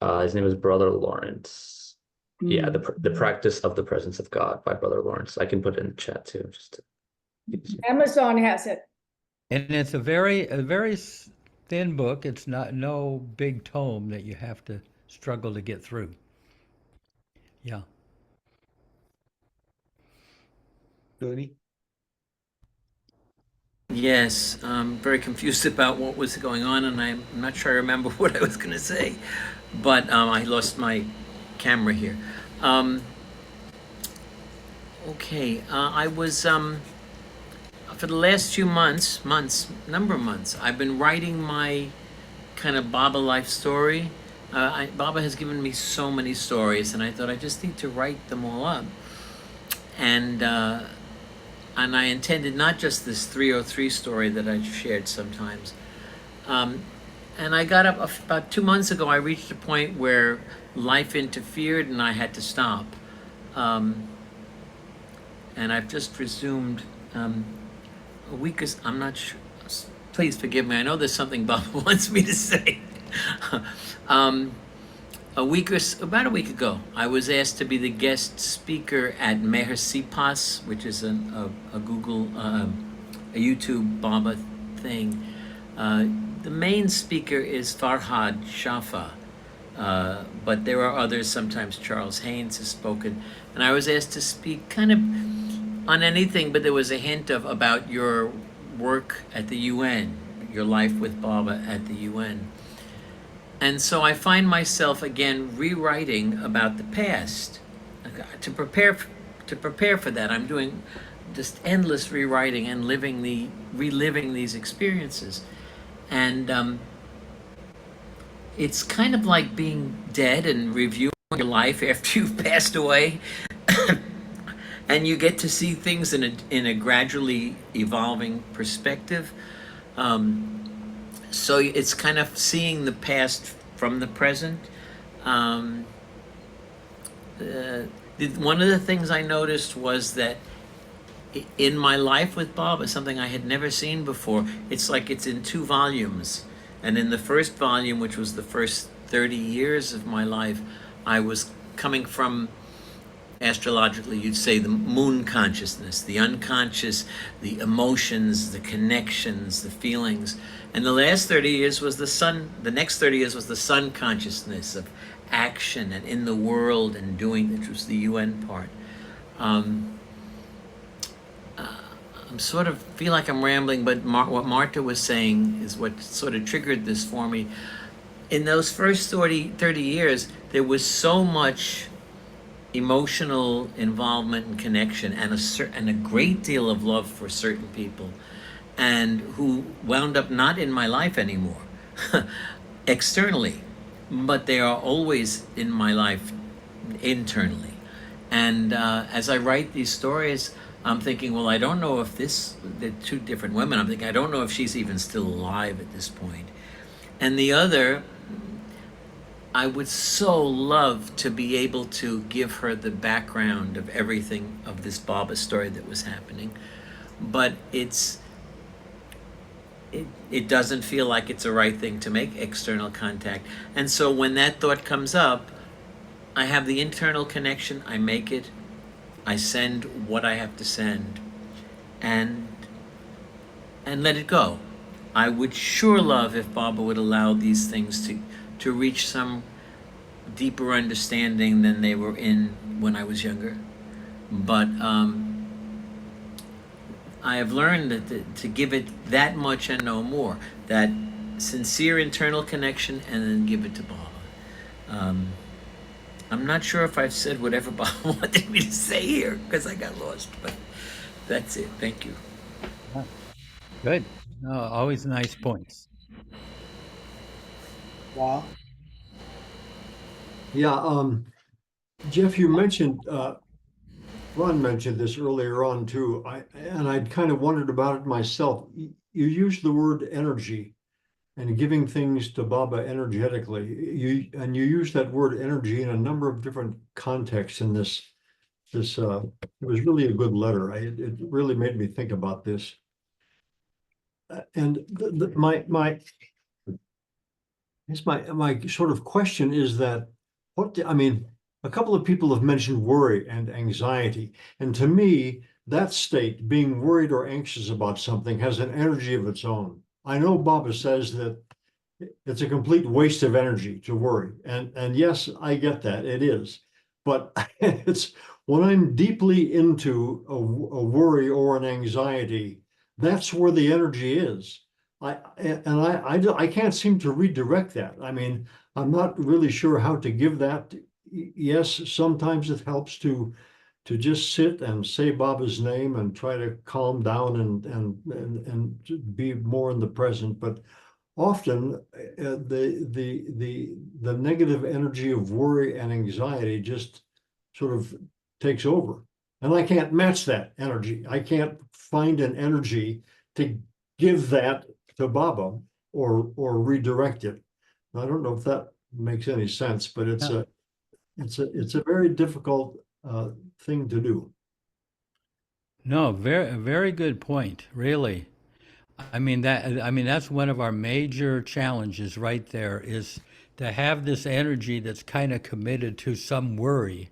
His name is Brother Lawrence. Yeah, the Practice of the Presence of God by Brother Lawrence. I can put it in the chat too. Amazon has it. And it's a very thin book. It's no big tome that you have to struggle to get through. Yeah. Tony. Yes, I'm very confused about what was going on, and I'm not sure I remember what I was going to say, but I lost my camera here. Okay, I was for the last few number of months, I've been writing my kind of Baba life story. Baba has given me so many stories, and I thought I just need to write them all up. And I intended not just this 303 story that I've shared sometimes. And I got up about 2 months ago, I reached a point where life interfered and I had to stop. And I've just resumed a week, I'm not sure, please forgive me, I know there's something Baba wants me to say. About a week ago, I was asked to be the guest speaker at Meher Sipas, which is a Google, a YouTube Baba thing. The main speaker is Farhad Shafa, but there are others. Sometimes Charles Haynes has spoken, and I was asked to speak kind of on anything, but there was a hint about your work at the UN, your life with Baba at the UN. And so I find myself again rewriting about the past. To prepare for that, I'm doing just endless rewriting and reliving these experiences. And it's kind of like being dead and reviewing your life after you've passed away. And you get to see things in a gradually evolving perspective. So it's kind of seeing the past from the present. One of the things I noticed was that in my life with Baba, something I had never seen before, it's like it's in 2 volumes. And in the first volume, which was the first 30 years of my life, I was coming from, astrologically, you'd say, the moon consciousness, the unconscious, the emotions, the connections, the feelings. And the last 30 years was the sun, the next 30 years was the sun consciousness of action and in the world and doing, which was the UN part. I'm sort of feel like I'm rambling, but what Marta was saying is what sort of triggered this for me. In those first 30 years, there was so much emotional involvement and connection and a great deal of love for certain people, and who wound up not in my life anymore externally, but they are always in my life internally. And as I write these stories, I'm thinking, well, I don't know if they're two different women. I'm thinking, I don't know if she's even still alive at this point. And the other, I would so love to be able to give her the background of everything of this Baba story that was happening. But it doesn't feel like it's a right thing to make external contact. And so when that thought comes up, I have the internal connection, I make it, I send what I have to send, and let it go. I would sure love if Baba would allow these things to reach some deeper understanding than they were in when I was younger. But I have learned that to give it that much and no more, that sincere internal connection, and then give it to Baba. I'm not sure if I've said whatever Bob wanted me to say here because I got lost, but that's it. Thank you. Good. Always nice points. Wow. Yeah, Jeff, you mentioned, Ron mentioned this earlier on too, and I'd kind of wondered about it myself. You used the word energy and giving things to Baba energetically. You use that word energy in a number of different contexts in this. It was really a good letter. It really made me think about this. And my sort of question is that a couple of people have mentioned worry and anxiety, and to me, that state, being worried or anxious about something, has an energy of its own. I know Baba says that it's a complete waste of energy to worry, and yes, I get that, it is. But it's when I'm deeply into a worry or an anxiety, that's where the energy is. I can't seem to redirect that. I mean, I'm not really sure how to give that. Yes, sometimes it helps to just sit and say Baba's name and try to calm down and be more in the present. But often the negative energy of worry and anxiety just sort of takes over, and I can't match that energy. I can't find an energy to give that to Baba or redirect it. I don't know if that makes any sense, but it's a very difficult thing to do. No, very good point, really. I mean that's one of our major challenges right there, is to have this energy that's kind of committed to some worry,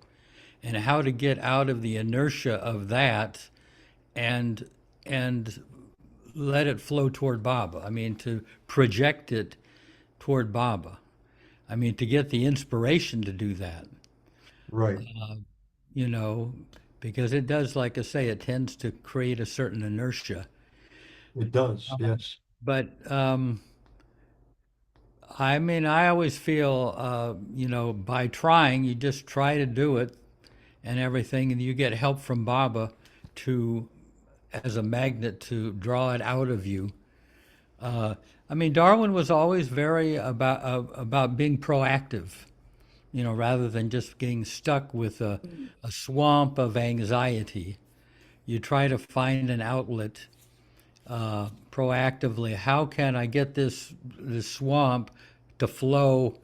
and how to get out of the inertia of that and let it flow toward Baba. I mean, to project it toward Baba. I mean, to get the inspiration to do that. Right. You know, because it does, like I say, it tends to create a certain inertia. It does, yes. But I mean, I always feel, by trying, you just try to do it and everything, and you get help from Baba as a magnet to draw it out of you. I mean, Darwin was always very about being proactive, rather than just getting stuck with a swamp of anxiety. You try to find an outlet proactively. How can I get this swamp to flow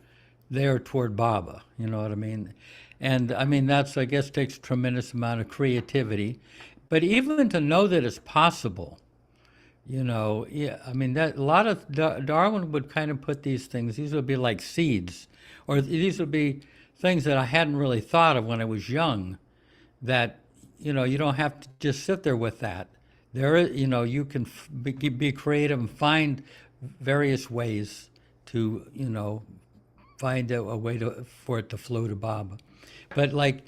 there toward Baba? You know what I mean? And I mean, that's, I guess, takes a tremendous amount of creativity. But even to know that it's possible, Yeah, I mean that a lot of Darwin would kind of put these things. These would be like seeds, or these would be things that I hadn't really thought of when I was young. That you don't have to just sit there with that. There is, you can be creative and find various ways to find a way for it to flow to Bob. But like,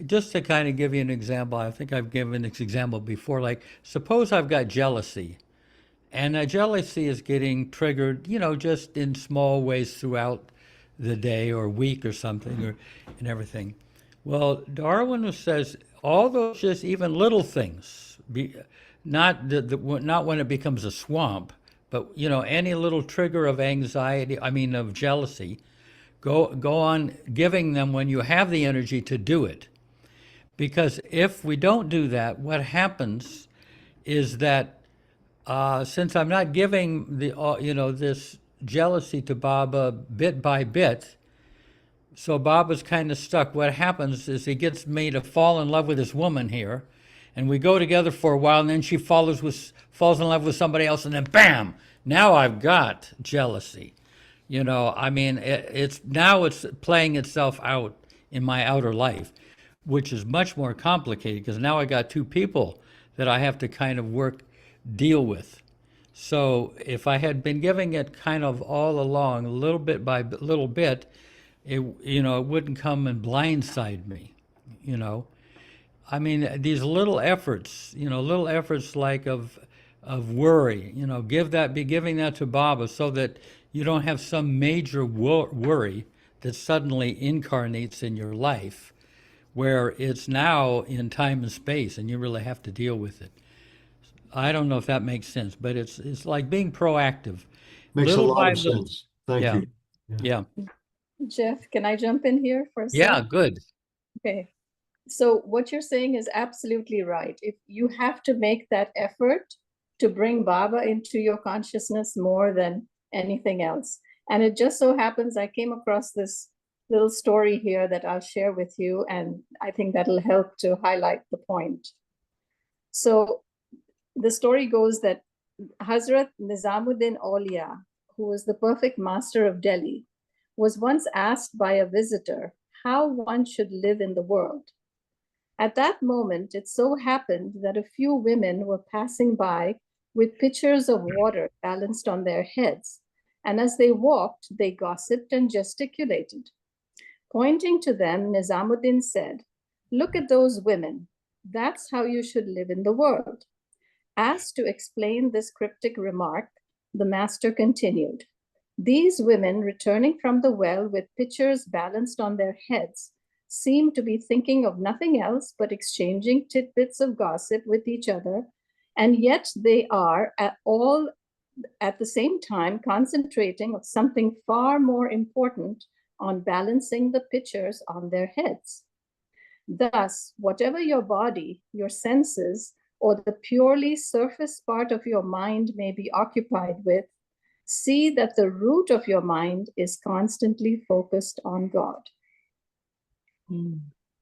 just to kind of give you an example, I think I've given this example before. Like, suppose I've got jealousy, and that jealousy is getting triggered, just in small ways throughout the day or week or something, and everything. Well, Darwin says all those just even little things, not when it becomes a swamp, but any little trigger of anxiety, I mean of jealousy, go on giving them when you have the energy to do it. Because if we don't do that, what happens is that since I'm not giving this jealousy to Baba bit by bit, so Baba's kind of stuck. What happens is he gets me to fall in love with this woman here, and we go together for a while, and then she falls in love with somebody else, and then bam, now I've got jealousy. I mean, it's playing itself out in my outer life, which is much more complicated because now I got two people that I have to kind of deal with. So if I had been giving it kind of all along, little bit by little bit, it wouldn't come and blindside me. You know, I mean, these little efforts, little efforts like of worry, be giving that to Baba so that you don't have some major worry that suddenly incarnates in your life, where it's now in time and space, and you really have to deal with it. I don't know if that makes sense, but it's like being proactive, Makes a little lot by of little. sense. Thank Yeah, you. yeah, Jeff, can I jump in here for a yeah. sec? Good. Okay. So what you're saying is absolutely right. If you have to make that effort to bring Baba into your consciousness more than anything else. And it just so happens I came across this little story here that I'll share with you, and I think that'll help to highlight the point. So the story goes that Hazrat Nizamuddin Aulia, who was the perfect master of Delhi, was once asked by a visitor how one should live in the world. At that moment, it so happened that a few women were passing by with pitchers of water balanced on their heads, and as they walked, they gossiped and gesticulated. Pointing to them, Nizamuddin said, "Look at those women. That's how you should live in the world." Asked to explain this cryptic remark, the master continued, "These women returning from the well with pitchers balanced on their heads seem to be thinking of nothing else but exchanging tidbits of gossip with each other, and yet they are at the same time concentrating on something far more important, on balancing the pitchers on their heads. Thus, whatever your body, your senses, or the purely surface part of your mind may be occupied with, see that the root of your mind is constantly focused on God."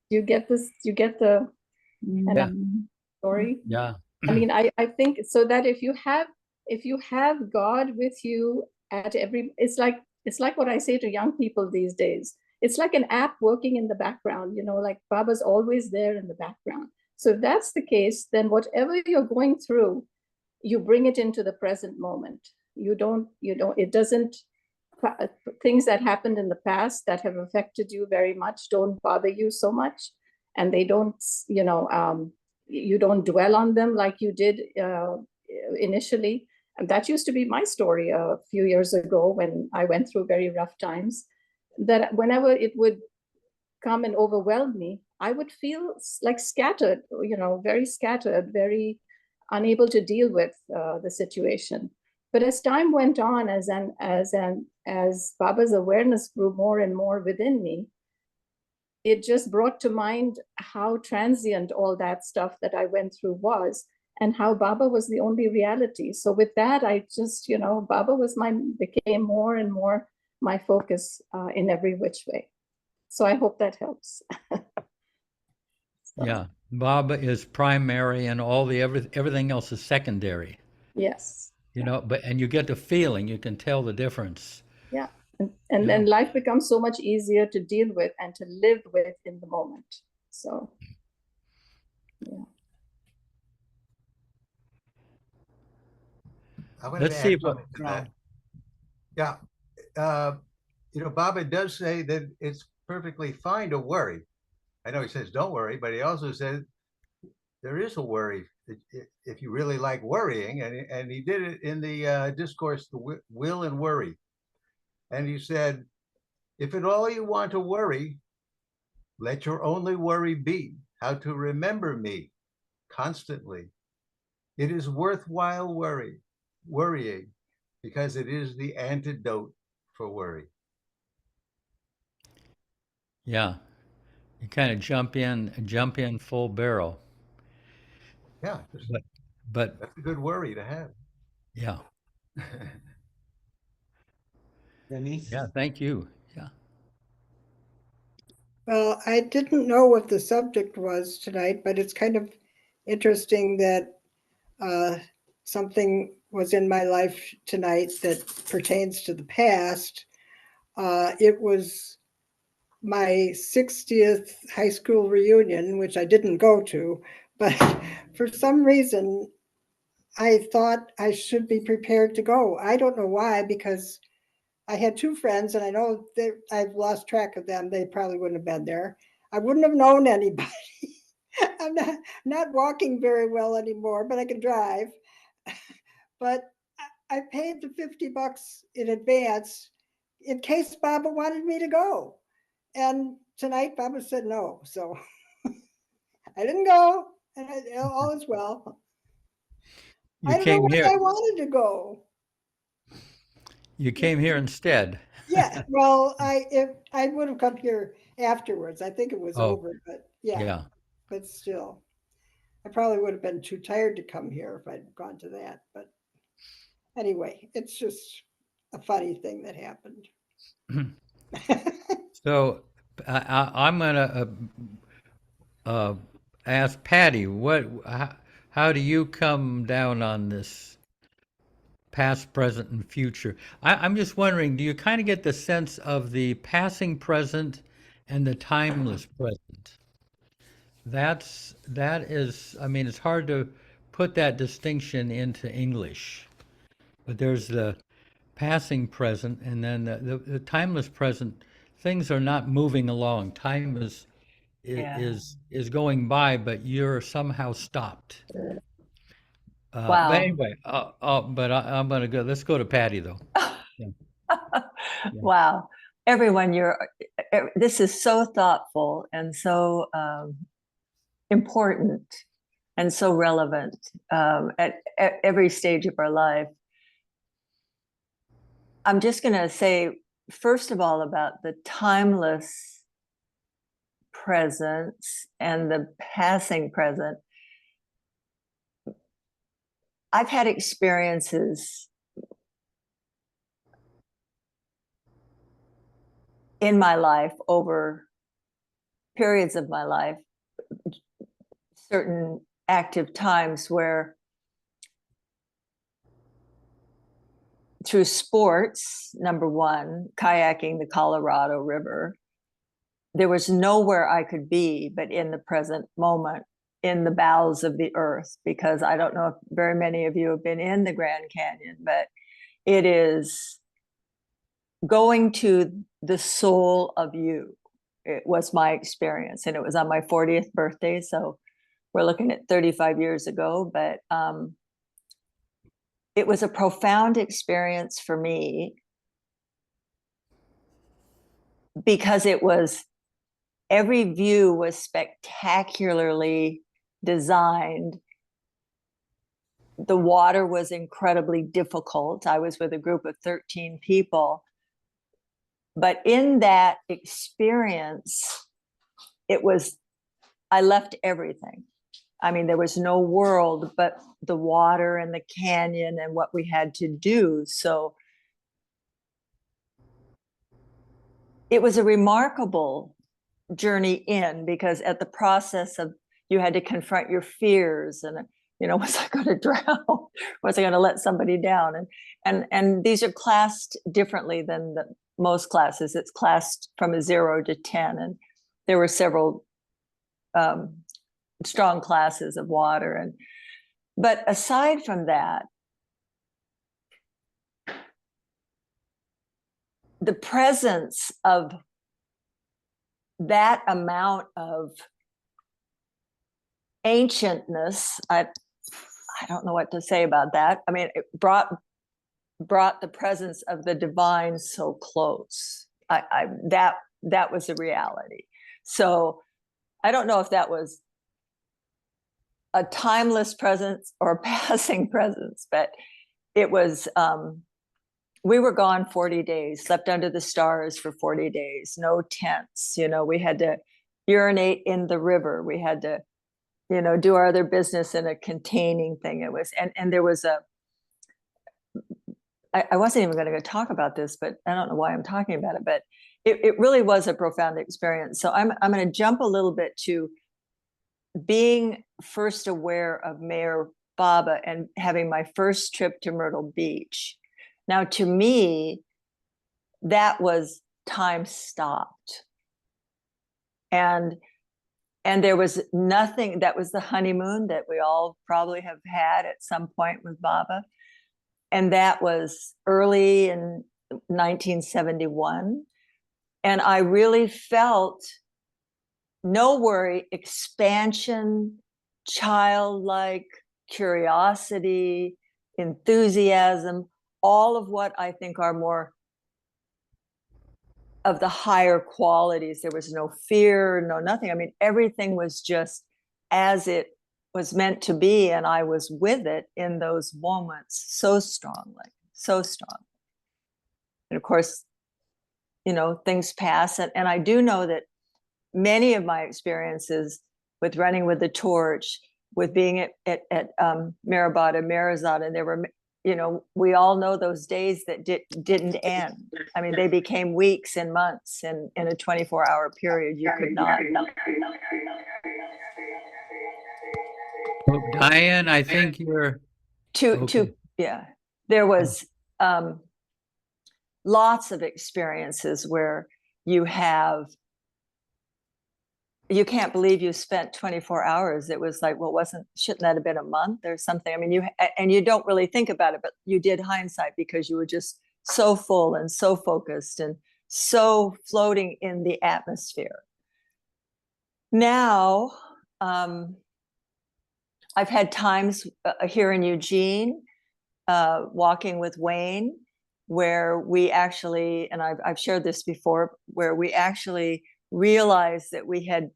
You get this? You get the story? Yeah. I mean, I think so that if you have God with you at every, it's like what I say to young people these days. It's like an app working in the background, like Baba's always there in the background. So if that's the case, then whatever you're going through, you bring it into the present moment. It doesn't, things that happened in the past that have affected you very much don't bother you so much, and they don't, you don't dwell on them like you did initially. And that used to be my story a few years ago when I went through very rough times, that whenever it would come and overwhelm me, I would feel like scattered, very scattered, very unable to deal with the situation. But as time went on, as Baba's awareness grew more and more within me, it just brought to mind how transient all that stuff that I went through was, and how Baba was the only reality. So with that, I just, Baba became more and more my focus in every which way. So I hope that helps. Yeah. Baba is primary and everything else is secondary. Yes. you know, and you get the feeling, you can tell the difference. Yeah. And then life becomes so much easier to deal with and to live with in the moment. So, yeah. I wanted Let's to see add what, something to that. Yeah. You know, Baba does say that it's perfectly fine to worry. I know he says don't worry, but he also says there is a worry if you really like worrying. And he did it in the discourse, The Will and Worry. And he said, if at all you want to worry, let your only worry be how to remember me constantly. It is worthwhile worrying, because it is the antidote for worry. yeah, you kind of jump in full barrel. Yeah, But that's a good worry to have. yeah, Denise? yeah, thank you. Yeah. Well, I didn't know what the subject was tonight, but it's kind of interesting that something was in my life tonight that pertains to the past. It was my 60th high school reunion, which I didn't go to, but for some reason, I thought I should be prepared to go. I don't know why, because I had two friends, and I know I've lost track of them. They probably wouldn't have been there. I wouldn't have known anybody. I'm not walking very well anymore, but I can drive. But I paid the $50 in advance in case Baba wanted me to go. And tonight Baba said no. So I didn't go, and all is well. You I don't know came here. why I wanted to go. You came here instead. Yeah, well, I would have come here afterwards. I think it was Oh, over, but yeah, yeah. but still, I probably would have been too tired to come here if I'd gone to that. But anyway, it's just a funny thing that happened. So I'm gonna ask Patty, how do you come down on this past, present, and future? I'm just wondering, do you kind of get the sense of the passing present and the timeless present? That is, I mean, it's hard to put that distinction into English, but there's the passing present, and then the timeless present. Things are not moving along. Time is going by, but you're somehow stopped. But Wow. anyway, I'm gonna go. Let's go to Patty though. Yeah. Wow. Everyone, this is so thoughtful and so important and so relevant at every stage of our life. I'm just going to say, first of all, about the timeless presence and the passing present. I've had experiences in my life over periods of my life, certain active times where through sports, number one, kayaking the Colorado River, there was nowhere I could be but in the present moment, in the bowels of the earth, because I don't know if very many of you have been in the Grand Canyon, but it is going to the soul of you. It was my experience, and it was on my 40th birthday, so we're looking at 35 years ago, but it was a profound experience for me because every view was spectacularly designed. The water was incredibly difficult. I was with a group of 13 people. But in that experience, I left everything. I mean, there was no world but the water and the canyon and what we had to do. So it was a remarkable journey in, because at the process of, you had to confront your fears and Was I going to drown? Was I going to let somebody down? And these are classed differently than most classes. It's classed from a 0 to 10, and there were several strong classes of water. But aside from that, the presence of that amount of ancientness, I don't know what to say about that. I mean, it brought the presence of the divine so close. That was a reality. So I don't know if that was a timeless presence or a passing presence, but it was, we were gone 40 days, slept under the stars for 40 days, no tents. We had to urinate in the river. We had to, do our other business in a containing thing. It was, and there was I wasn't even going to talk about this, but I don't know why I'm talking about it, but it really was a profound experience. So I'm going to jump a little bit to being first aware of Mayor Baba and having my first trip to Myrtle Beach. Now, to me, that was time stopped. And there was nothing, that was the honeymoon that we all probably have had at some point with Baba. And that was early in 1971. And I really felt no worry, expansion, childlike curiosity, enthusiasm, all of what I think are more of the higher qualities. There was no fear, no nothing. I mean, everything was just as it was meant to be, and I was with it in those moments so strongly, so strong. And of course, things pass, and I do know that many of my experiences with running with the torch, with being at Marabada, Marazada, there were, we all know those days that didn't end. I mean, they became weeks and months, and in a 24-hour period, you could not. Well, Diane, I think you're Yeah, there was lots of experiences where you can't believe you spent 24 hours. It was like, well, shouldn't that have been a month or something? I mean, you don't really think about it, but you did hindsight because you were just so full and so focused and so floating in the atmosphere. Now, I've had times here in Eugene, walking with Wayne, where we actually, and I've shared this before, where we actually realized that we had,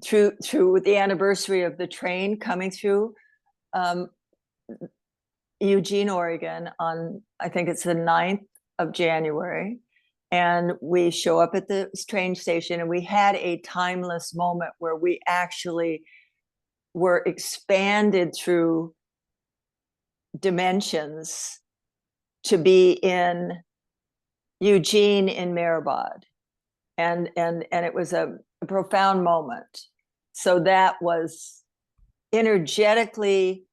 through the anniversary of the train coming through Eugene, Oregon on, I think it's the 9th of January. And we show up at the train station, and we had a timeless moment where we actually were expanded through dimensions to be in Eugene in Maribad. And it was a profound moment. So that was energetically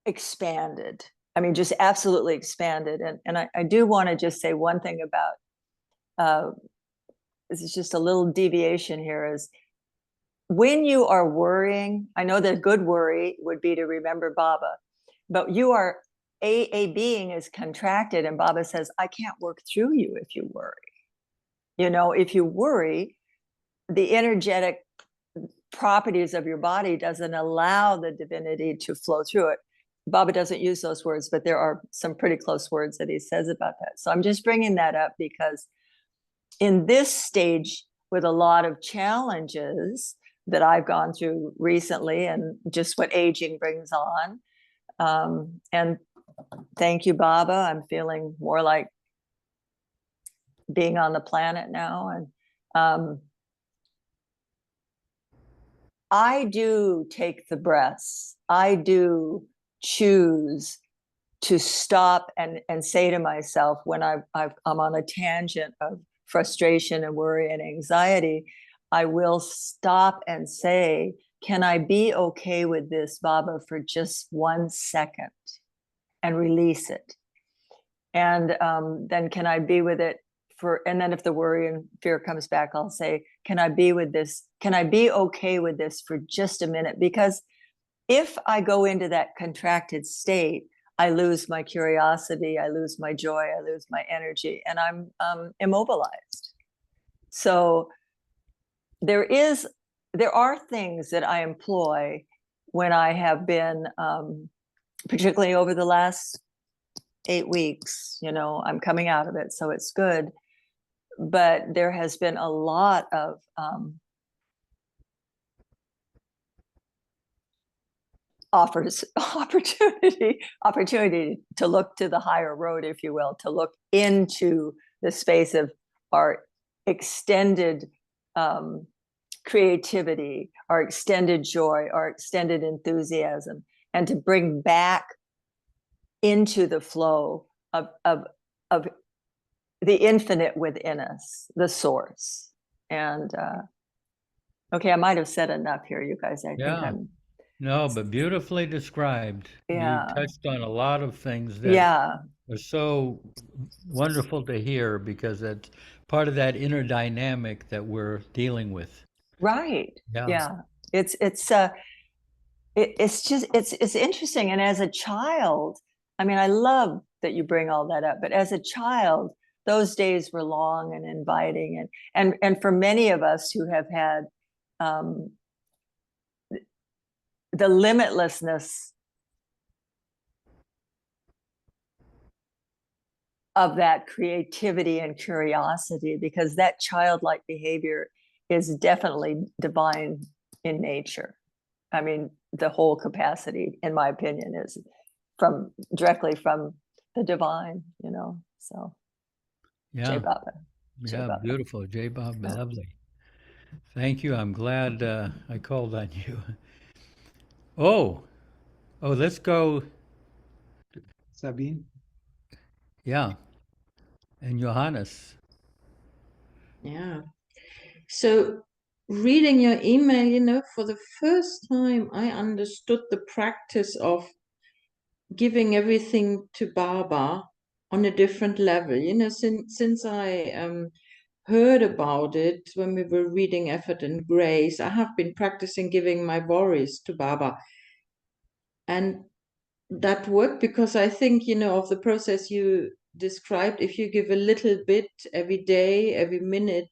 expanded. I mean, just absolutely expanded. And I do want to just say one thing about, this is just a little deviation here, is when you are worrying, I know that good worry would be to remember Baba, but you are, a being is contracted, and Baba says, I can't work through you if you worry. If you worry, the energetic properties of your body doesn't allow the divinity to flow through it. Baba doesn't use those words, but there are some pretty close words that he says about that. So I'm just bringing that up because in this stage, with a lot of challenges that I've gone through recently, and just what aging brings on, and thank you, Baba, I'm feeling more like being on the planet now. And I do take the breaths. I do choose to stop and say to myself when I'm on a tangent of frustration and worry and anxiety, I will stop and say, can I be okay with this, Baba, for just 1 second, and release it? And then can I be with it and then if the worry and fear comes back, I'll say, can I be with this? Can I be okay with this for just a minute? Because if I go into that contracted state, I lose my curiosity, I lose my joy, I lose my energy, and I'm immobilized. So there are things that I employ when I have been, particularly over the last 8 weeks, I'm coming out of it, so it's good. But there has been a lot of opportunity to look to the higher road, if you will, to look into the space of our extended creativity, our extended joy, our extended enthusiasm, and to bring back into the flow of the infinite within us, the source. And okay, I might have said enough here, you guys. I think I'm. No, but beautifully described. Yeah. You touched on a lot of things that Yeah. are so wonderful to hear, because that's part of that inner dynamic that we're dealing with. Right. Yeah. Yeah. It's interesting. And as a child, I mean, I love that you bring all that up, but as a child, those days were long and inviting, and for many of us who have had the limitlessness of that creativity and curiosity, because that childlike behavior is definitely divine in nature. I mean, the whole capacity, in my opinion, is directly from the divine, so. Yeah. Jai Baba. Yeah, Baba. beautiful. Jai Baba, lovely. Thank you. I'm glad I called on you. Oh, let's go. Sabine. Yeah. And Johannes. Yeah. So reading your email, for the first time, I understood the practice of giving everything to Baba on a different level. Since I heard about it when we were reading Effort and Grace, I have been practicing giving my worries to Baba. And that worked because I think, of the process you described, if you give a little bit every day, every minute,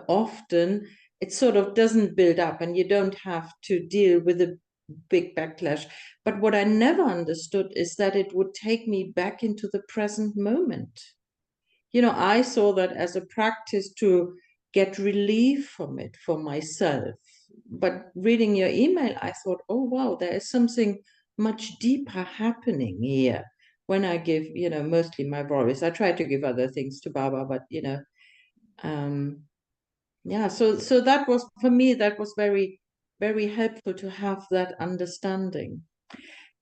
often, it sort of doesn't build up and you don't have to deal with a big backlash. But what I never understood is that it would take me back into the present moment. I saw that as a practice to get relief from it for myself. But reading your email, I thought, oh, wow, there is something much deeper happening here when I give, mostly my worries. I try to give other things to Baba, but, yeah, so that was, for me, that was very, very helpful to have that understanding.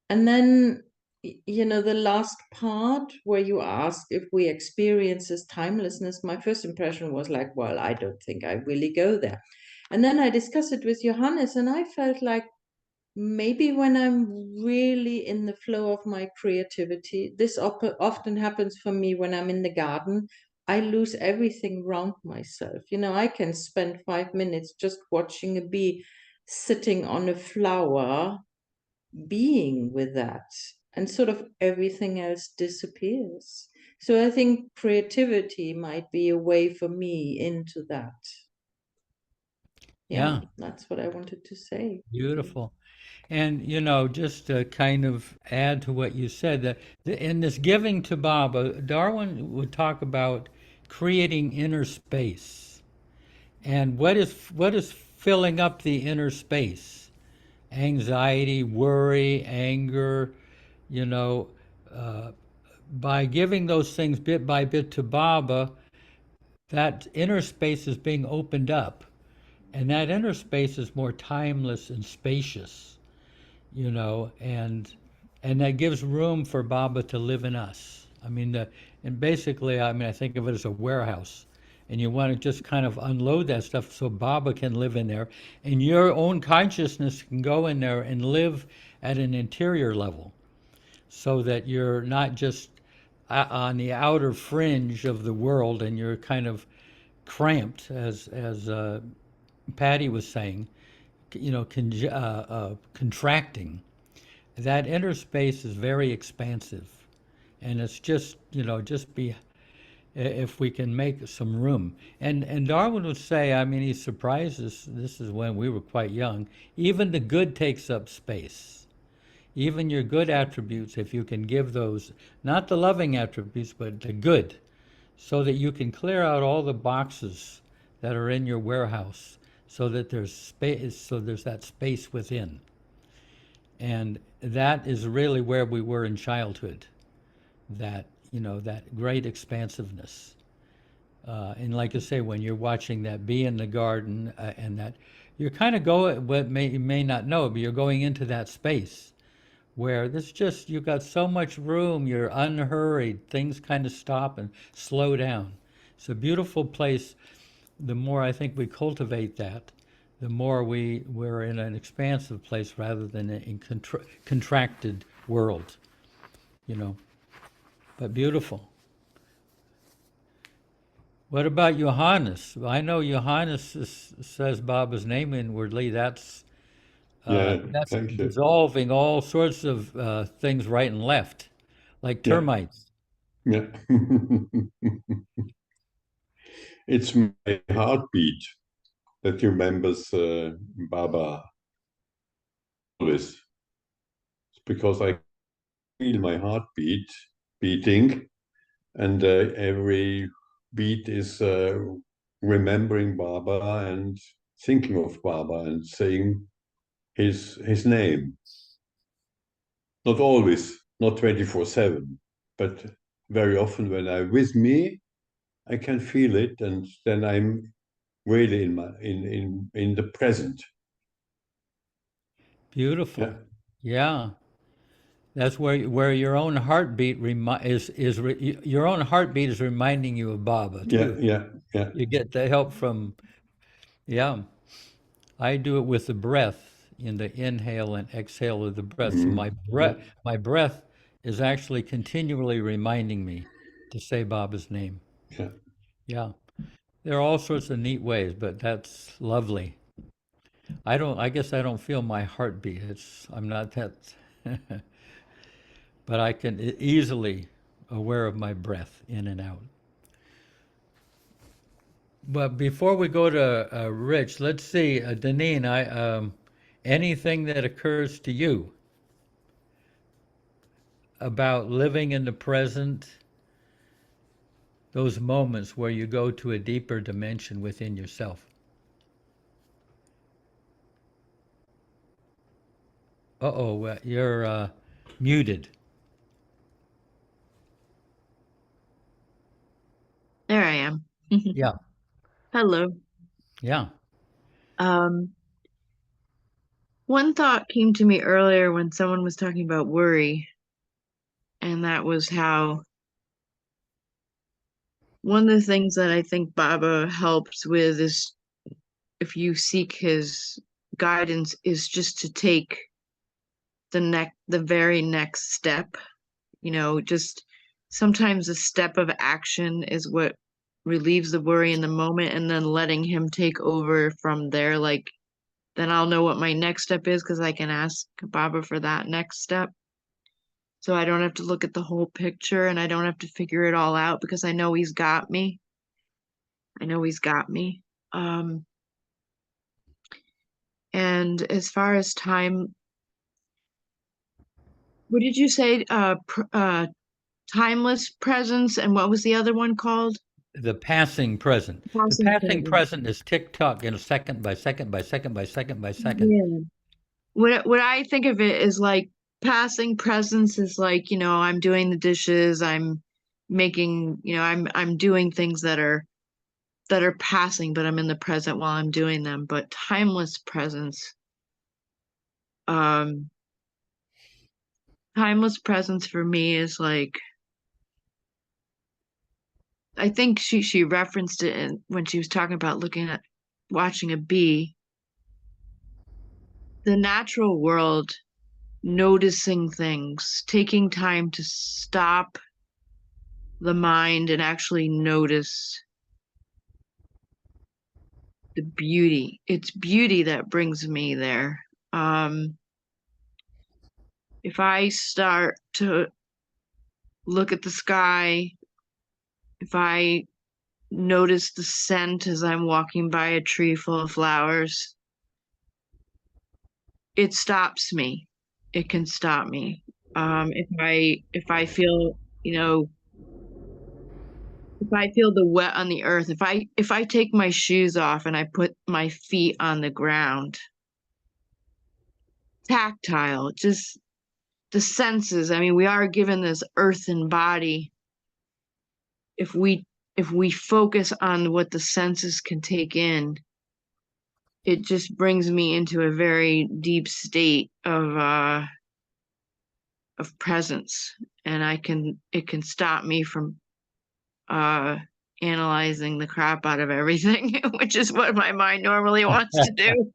And then, the last part where you asked if we experience this timelessness, my first impression was like, well, I don't think I really go there. And then I discussed it with Johannes, and I felt like maybe when I'm really in the flow of my creativity, this often happens for me when I'm in the garden. I lose everything around myself. I can spend 5 minutes just watching a bee sitting on a flower, being with that, and sort of everything else disappears. So I think creativity might be a way for me into that. Yeah, that's what I wanted to say. Beautiful. And, just to kind of add to what you said, that in this giving to Baba, Darwin would talk about creating inner space. And what is filling up the inner space? Anxiety, worry, anger, by giving those things bit by bit to Baba, that inner space is being opened up. And that inner space is more timeless and spacious, and that gives room for Baba to live in us. I mean, and basically, I think of it as a warehouse, and you want to just kind of unload that stuff so Baba can live in there, and your own consciousness can go in there and live at an interior level, so that you're not just on the outer fringe of the world and you're kind of cramped, as Patty was saying, contracting. That inner space is very expansive, and it's just just be if we can make some room. And Darwin would say, I mean, he surprised us. This is when we were quite young. Even the good takes up space. Even your good attributes, if you can give those, not the loving attributes, but the good, so that you can clear out all the boxes that are in your warehouse, so that there's space, so there's that space within. And that is really where we were in childhood, that that great expansiveness. And like I say, when you're watching that bee in the garden, and that you're kind of going, what you may not know, but you're going into that space where there's just, you've got so much room, you're unhurried, things kind of stop and slow down. It's a beautiful place. The more I think we cultivate that, the more we're in an expansive place rather than in contracted world, but beautiful. What about Johannes? I know Johannes says Baba's name inwardly. That's Thank you. dissolving all sorts of things right and left, like termites. Yeah. It's my heartbeat that remembers Baba always. It's because I feel my heartbeat beating, and every beat is remembering Baba and thinking of Baba and saying his name. Not always, not 24/7, but very often when I'm with me, I can feel it, and then I'm really in the present. Beautiful. Yeah. That's where your own heartbeat your own heartbeat is reminding you of Baba too. Yeah. You get the help from, yeah. I do it with the breath, in the inhale and exhale of the breath. So my breath is actually continually reminding me to say Baba's name. Yeah. Yeah. There are all sorts of neat ways, but that's lovely. I guess I don't feel my heartbeat. I'm not that, but I can easily aware of my breath in and out. But before we go to Rich, let's see, Deneen, anything that occurs to you about living in the present, those moments where you go to a deeper dimension within yourself? Uh-oh, you're muted. There I am. Yeah. Hello. Yeah. One thought came to me earlier when someone was talking about worry, and that was how one of the things that I think Baba helps with is, if you seek his guidance, is just to take the very next step. Just sometimes a step of action is what relieves the worry in the moment, and then letting him take over from there. Like, then I'll know what my next step is because I can ask Baba for that next step. So I don't have to look at the whole picture, and I don't have to figure it all out because I know he's got me. And as far as time, what did you say? Timeless presence, and what was the other one called? The passing present. The Passing passing present. present is tick-tock, second by second by second by second by second. Yeah. What I think of it is like passing presence is like, I'm doing the dishes, I'm making, I'm doing things that are passing, but I'm in the present while I'm doing them. But timeless presence, timeless presence for me is like, I think she referenced it when she was talking about watching a bee. The natural world, noticing things, taking time to stop the mind and actually notice the beauty. It's beauty that brings me there. If I start to look at the sky, if I notice the scent as I'm walking by a tree full of flowers, it stops me. It can stop me. If I feel, if I feel the wet on the earth, if I take my shoes off and I put my feet on the ground, tactile, just the senses. I mean, we are given this earthen body. If we focus on what the senses can take in, it just brings me into a very deep state of presence, and it can stop me from analyzing the crap out of everything, which is what my mind normally wants to do.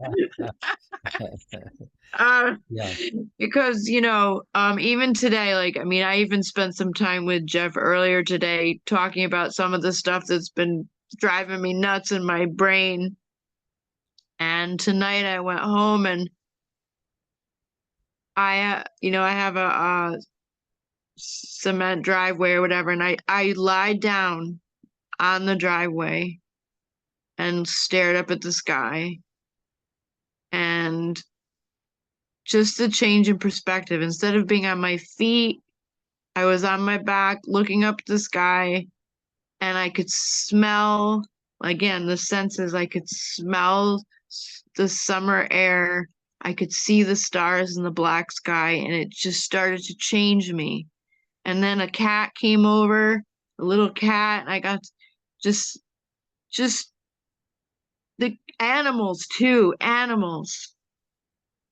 Yeah. Because even today, like, I mean, I even spent some time with Jeff earlier today talking about some of the stuff that's been driving me nuts in my brain. And tonight I went home and I have a cement driveway or whatever, and I lied down on the driveway and stared up at the sky, and just the change in perspective. Instead of being on my feet, I was on my back looking up at the sky, and I could smell, again, the senses. I could smell the summer air. I could see the stars in the black sky, and it just started to change me. And then a cat came over, a little cat, and I got just the animals too, animals.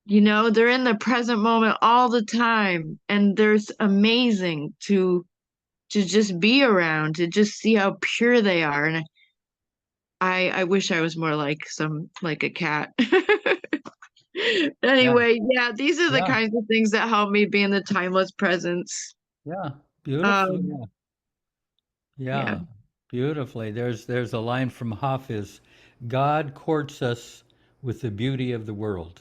They're in the present moment all the time, and there's amazing to just be around, to just see how pure they are. And I wish I was more like a cat. Anyway, yeah, these are the Yeah. kinds of things that help me be in the timeless presence. Yeah. Beautiful. Um, Yeah. Beautifully. There's a line from Hafiz: God courts us with the beauty of the world.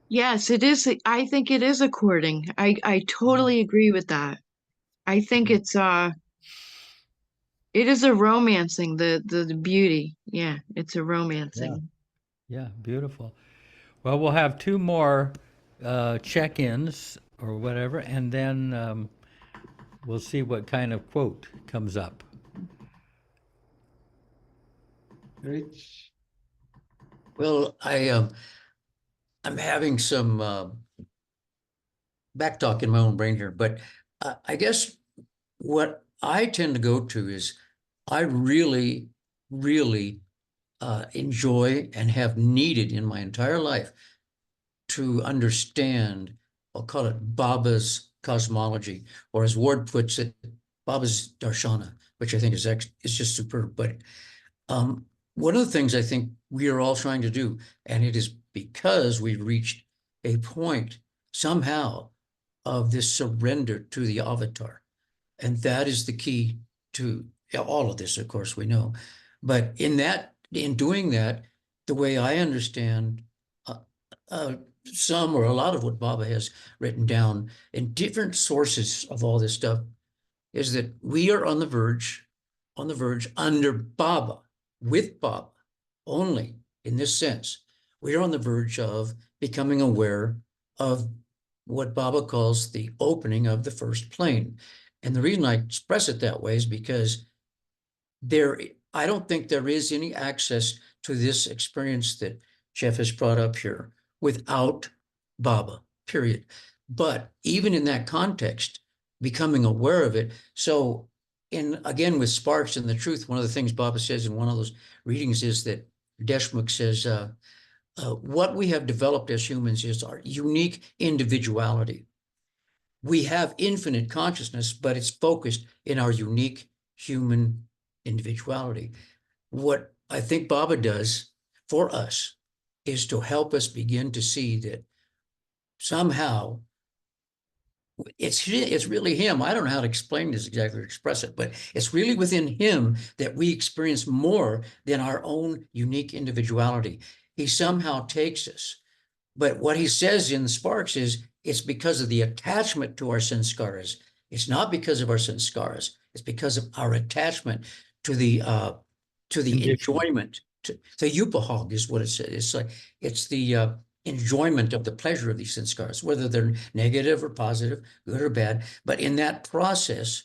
Yes, it is. I think it is a courting. I totally agree with that. I think it is a romancing, the beauty. Yeah, it's a romancing. Yeah, beautiful. Well, we'll have two more check-ins or whatever, and then we'll see what kind of quote comes up. Great. Well, I'm having some back talk in my own brain here, but I guess what I tend to go to is I really, really enjoy and have needed in my entire life to understand, I'll call it Baba's cosmology, or as Ward puts it, Baba's darshana, which I think is just superb. But one of the things I think we are all trying to do, and it is because we've reached a point somehow of this surrender to the avatar. And that is the key to all of this, of course, we know. But in doing that, the way I understand some or a lot of what Baba has written down in different sources of all this stuff is that we are on the verge under Baba, with Baba only in this sense. We are on the verge of becoming aware of what Baba calls the opening of the first plane. And the reason I express it that way is because I don't think there is any access to this experience that Jeff has brought up here without Baba, period. But even in that context, becoming aware of it. So again, with Sparks and the Truth, one of the things Baba says in one of those readings is that Deshmukh says, what we have developed as humans is our unique individuality. We have infinite consciousness, but it's focused in our unique human individuality. What I think Baba does for us is to help us begin to see that somehow it's really him. I don't know how to explain this exactly or express it, but it's really within him that we experience more than our own unique individuality. He somehow takes us. But what he says in Sparks is it's because of the attachment to our sanskaras. It's not because of our sanskaras. It's because of our attachment to the enjoyment. The upahog is what it says. It's like it's the enjoyment of the pleasure of these sanskaras, whether they're negative or positive, good or bad. But in that process,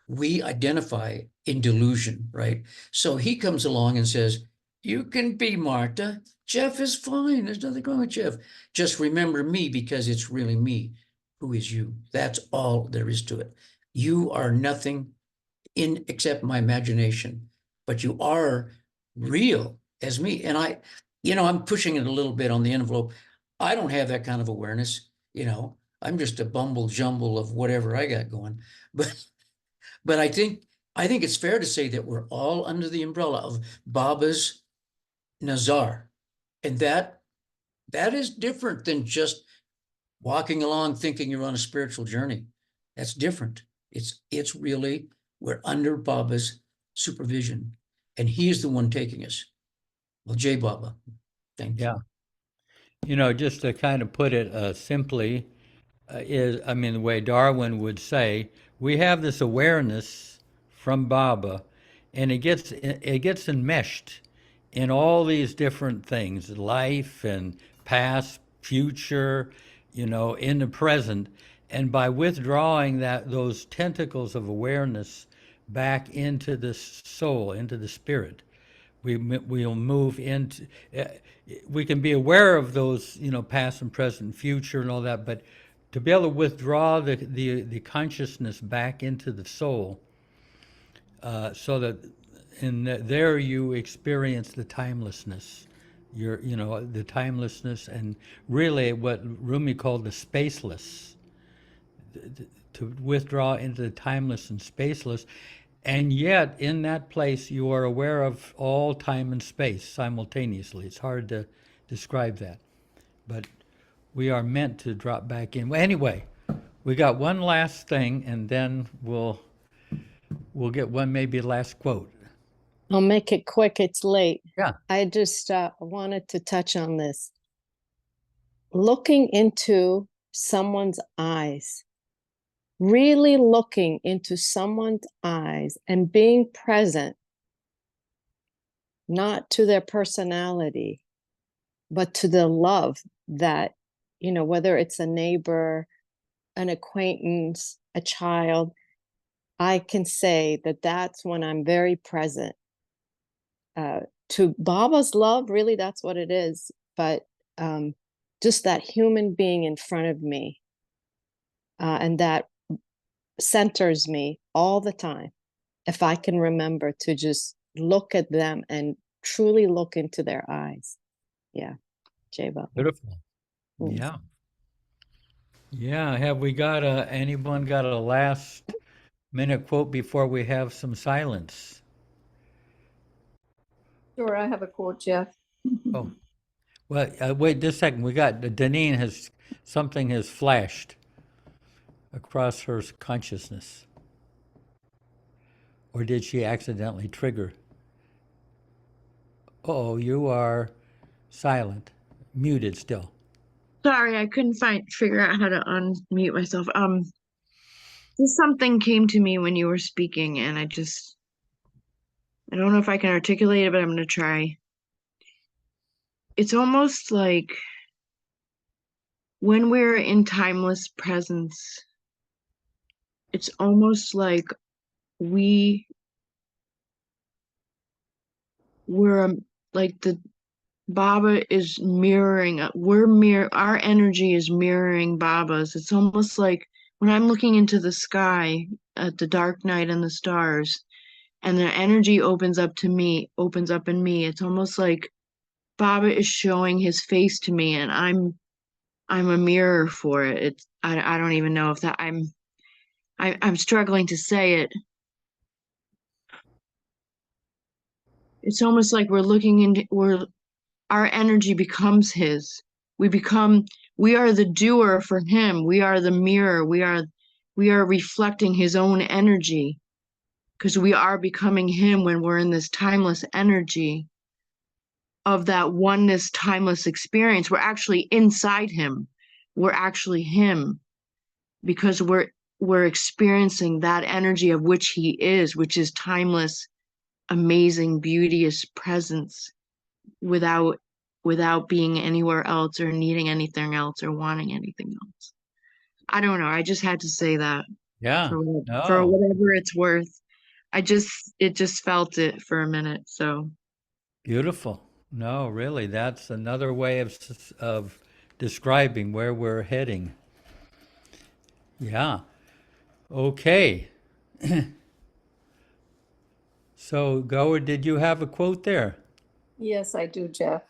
we identify in delusion, right? So he comes along and says, you can be Martha. Jeff is fine. There's nothing wrong with Jeff. Just remember me because it's really me who is you. That's all there is to it. You are nothing in except my imagination, but you are real as me. And I'm pushing it a little bit on the envelope. I don't have that kind of awareness. I'm just a bumble jumble of whatever I got going. But I think it's fair to say that we're all under the umbrella of Baba's Nazar. And that is different than just walking along thinking you're on a spiritual journey. That's different. It's really, we're under Baba's supervision, and he's the one taking us. Well, Jai Baba, thank you. Just to kind of put it simply, the way Darwin would say, we have this awareness from Baba, and it gets enmeshed in all these different things, life and past, future, in the present. And by withdrawing those tentacles of awareness back into the soul, into the spirit, we'll move into. We can be aware of those, past and present, and future, and all that, but to be able to withdraw the consciousness back into the soul, so that there you experience the timelessness, the timelessness, and really what Rumi called the spaceless, to withdraw into the timeless and spaceless. And yet, in that place, you are aware of all time and space simultaneously. It's hard to describe that, but we are meant to drop back in. Well, anyway, we got one last thing, and then we'll get one maybe last quote. I'll make it quick. It's late. Yeah. I just wanted to touch on this. Looking into someone's eyes, really looking into someone's eyes and being present, not to their personality, but to the love that, whether it's a neighbor, an acquaintance, a child, I can say that that's when I'm very present. To Baba's love, really, that's what it is. But just that human being in front of me, and that centers me all the time. If I can remember to just look at them and truly look into their eyes. Yeah. Jai Baba. Beautiful. Yeah. Yeah. Have we got anyone got a last minute quote before we have some silence? Sure, I have a quote, Jeff. Oh, well, wait just a second. We got Deneen something has flashed across her consciousness. Or did she accidentally trigger? Oh, you are silent, muted still. Sorry, I couldn't figure out how to unmute myself. Just something came to me when you were speaking, and I don't know if I can articulate it, but I'm gonna try. It's almost like when we're in timeless presence, it's almost like we're like the Baba is mirroring, our energy is mirroring Baba's. It's almost like when I'm looking into the sky at the dark night and the stars, and the energy opens up in me, it's almost like Baba is showing his face to me, and I'm a mirror for it. I don't even know if that I'm struggling to say it. It's almost like we're looking into our energy becomes his. We are the doer for him. We are the mirror. We are reflecting his own energy because we are becoming him when we're in this timeless energy of that oneness, timeless experience. We're actually inside him. We're actually him because we're experiencing that energy of which he is, which is timeless, amazing, beauteous presence without being anywhere else or needing anything else or wanting anything else. I don't know. I just had to say that Yeah. for whatever it's worth. It just felt it for a minute. So Beautiful. No, really, that's another way of describing where we're heading. Yeah. Okay. So, Goa, did you have a quote there? Yes, I do, Jeff.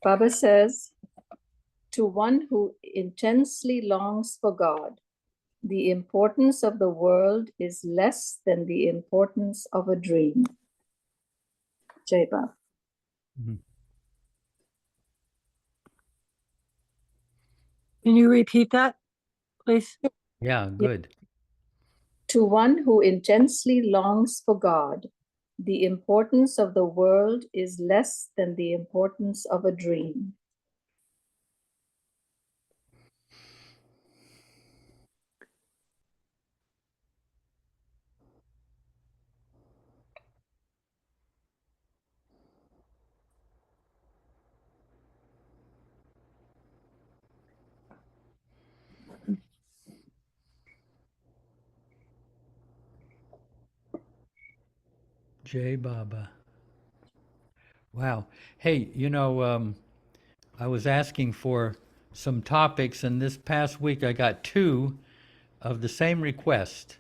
Baba says, to one who intensely longs for God, the importance of the world is less than the importance of a dream. Jai Baba. Can you repeat that, please? Yeah, good. To one who intensely longs for God, the importance of the world is less than the importance of a dream. Jai Baba. Wow. Hey, I was asking for some topics, and this past week I got two of the same request.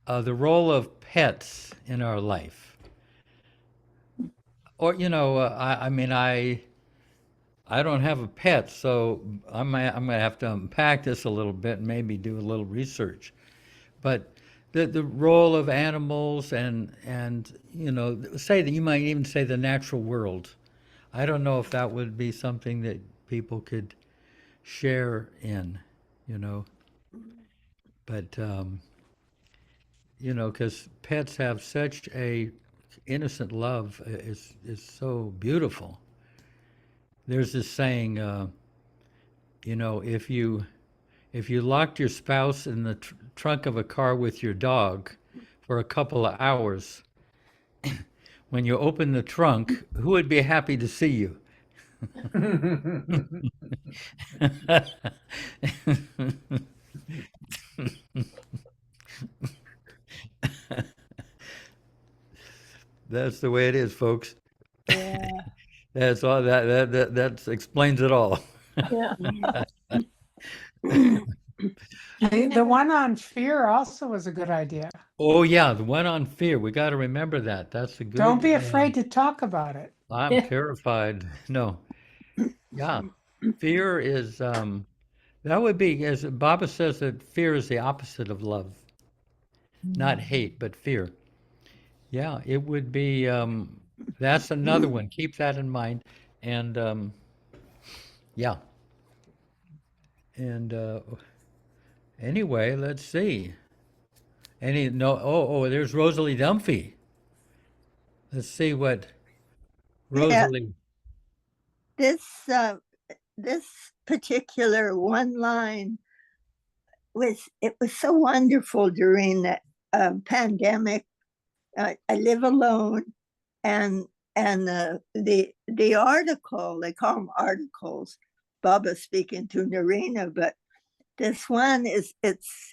The role of pets in our life. Or, I don't have a pet, so I'm gonna have to unpack this a little bit and maybe do a little research. But the role of animals and say that you might even say the natural world. I don't know if that would be something that people could share in, you know. But because pets have such a innocent love is so beautiful. There's this saying, if you locked your spouse in the trunk of a car with your dog for a couple of hours, when you open the trunk, who would be happy to see you? That's the way it is, folks. Yeah. That's all that explains it all. Yeah. The one on fear also was a good idea. Oh yeah, the one on fear. We got to remember that. That's a good. Don't be afraid to talk about it. I'm terrified. No. Yeah. Fear is that would be, as Baba says, that fear is the opposite of love. Not hate, but fear. Yeah, it would be that's another one. Keep that in mind. And yeah. And anyway, let's see. There's Rosalie Dunphy. Let's see what Rosalie. Yeah. This particular one line was so wonderful during the pandemic. I live alone, and the article, they call them articles. Baba speaking to Narina, but this one it's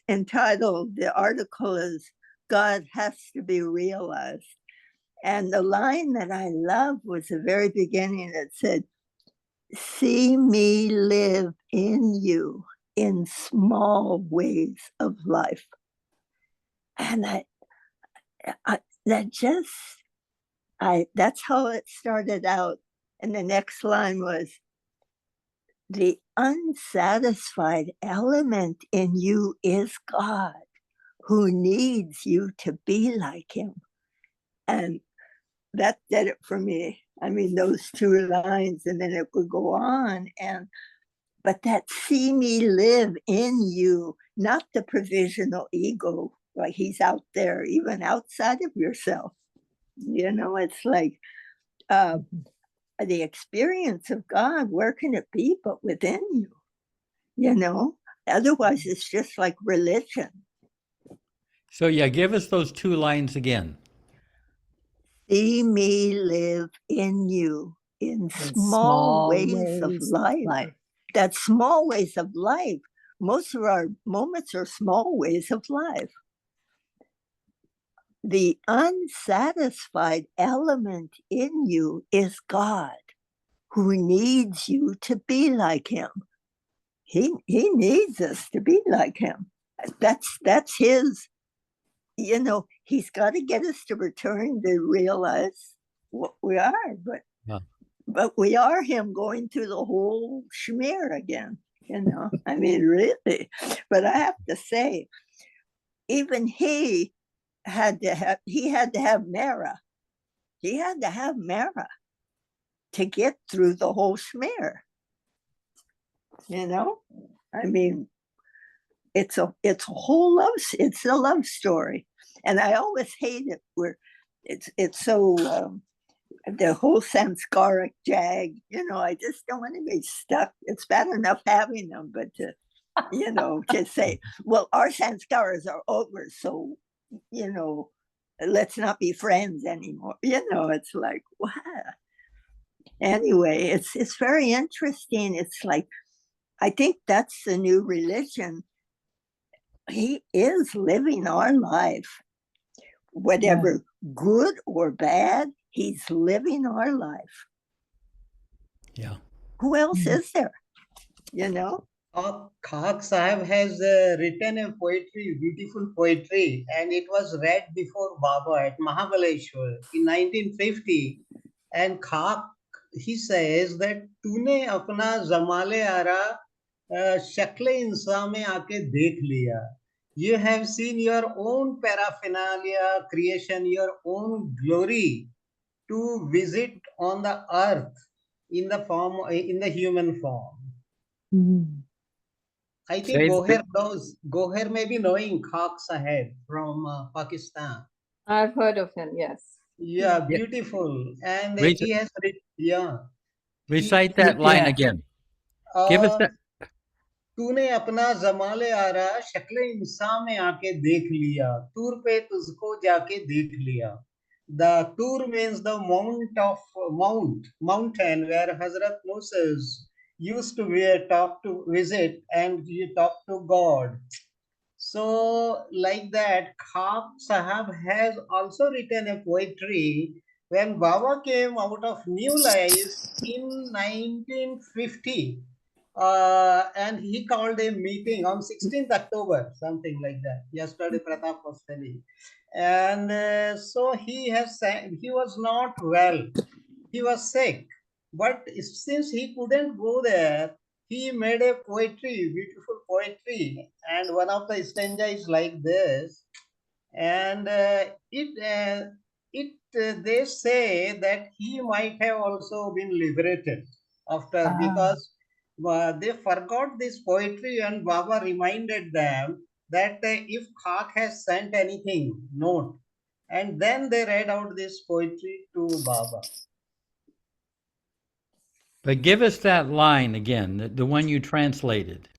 entitled, the article is God Has to Be Realized. And the line that I love was the very beginning that said, see me live in you in small ways of life. And that's how it started out. And the next line was, the unsatisfied element in you is God, who needs you to be like him. And that did it for me. I mean, those two lines, and then it would go on. But that see me live in you, not the provisional ego, like he's out there, even outside of yourself. You know, it's like the experience of God, where can it be but within you? You know, otherwise it's just like religion. So yeah, give us those two lines again. See me live in you in small ways of life. That small ways of life. Most of our moments are small ways of life. The unsatisfied element in you is God, who needs you to be like him. He needs us to be like him. That's his, you know, he's got to get us to return to realize what we are, but we are him going through the whole schmear again, you know. I mean, really. But I have to say, even he had to have Mara. He had to have Mara to get through the whole schmear. You know, I mean, it's a whole it's a love story, and I always hate it where it's so the whole samskaric jag. You know, I just don't want to be stuck. It's bad enough having them, but to, you know, to say, well, our sanskaras are over, so, you know, let's not be friends anymore. You know, it's like, what? Anyway, it's very interesting. It's like, I think that's the new religion. He is living our life, whatever good or bad, he's living our life. Yeah. Who else is there? You know? Khak Sahib has written a poetry, beautiful poetry, and it was read before Baba at Mahabaleshwar in 1950. And Khak, he says that तूने अपना जमाले आरा शक्ल इंसान में आके देख लिया. You have seen your own paraphernalia, creation, your own glory to visit on the earth in the form, in the human form. I think Goher may be knowing Khak Sahib from Pakistan. I've heard of him, yes. Yeah, beautiful. And he has written, Recite that line again. Give us that. तूने अपना जमाले आरा शक्ल इंसान में आके देख लिया, तूर पे तुझको जाके देख लिया. The Tur means the mountain where Hazrat Moses used to visit and you talk to God. So like that, Khak Sahab has also written a poetry when Baba came out of new life in 1950. And he called a meeting on 16th October, something like that. Yesterday, Pratap was telling. And so he was not well. He was sick. But since he couldn't go there, he made a poetry, beautiful poetry. And one of the stanza is like this. And they say that he might have also been liberated after, because they forgot this poetry, and Baba reminded them that if Khak has sent anything, note, and then they read out this poetry to Baba. But give us that line again, the one you translated.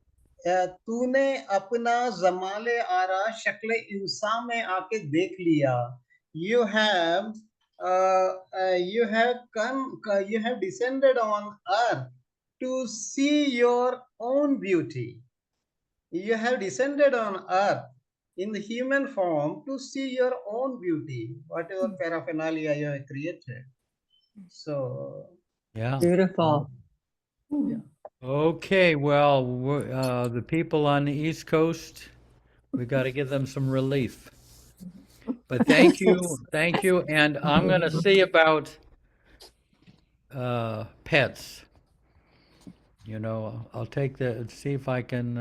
तूने अपना जमाले आरा शक्ल इंसान में आके देख लिया. You have descended on earth to see your own beauty. You have descended on earth in the human form to see your own beauty, whatever paraphernalia you have created. So yeah, beautiful. Yeah. Okay, well, the people on the East Coast, we got to give them some relief. But thank you, and I'm going to see about pets. You know, I'll see if I can.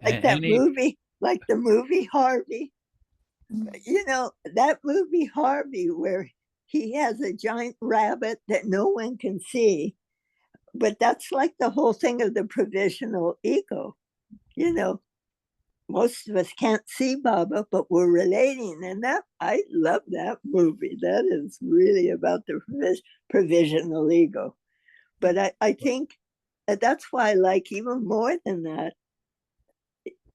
Like that movie, like the movie Harvey. You know, that movie Harvey, where he has a giant rabbit that no one can see. But that's like the whole thing of the provisional ego. You know, most of us can't see Baba, but we're relating. And that, I love that movie. That is really about the provisional ego. But I think that's why I like even more than that,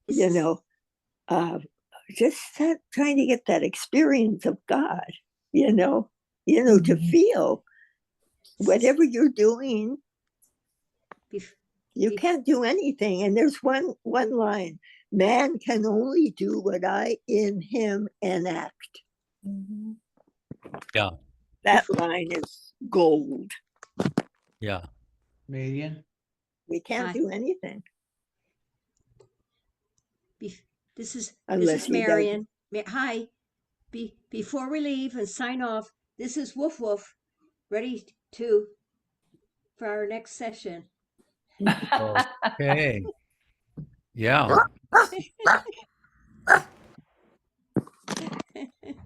you know, just trying to get that experience of God, you know, to feel whatever you're doing, you can't do anything. And there's one line, man can only do what I in him enact. Yeah. That line is gold. Yeah. Marian? We can't Hi. do anything. This Unless is he does. Marion. Hi. Before we leave and sign off, this is Woof Woof, ready for our next session. Okay. Yeah.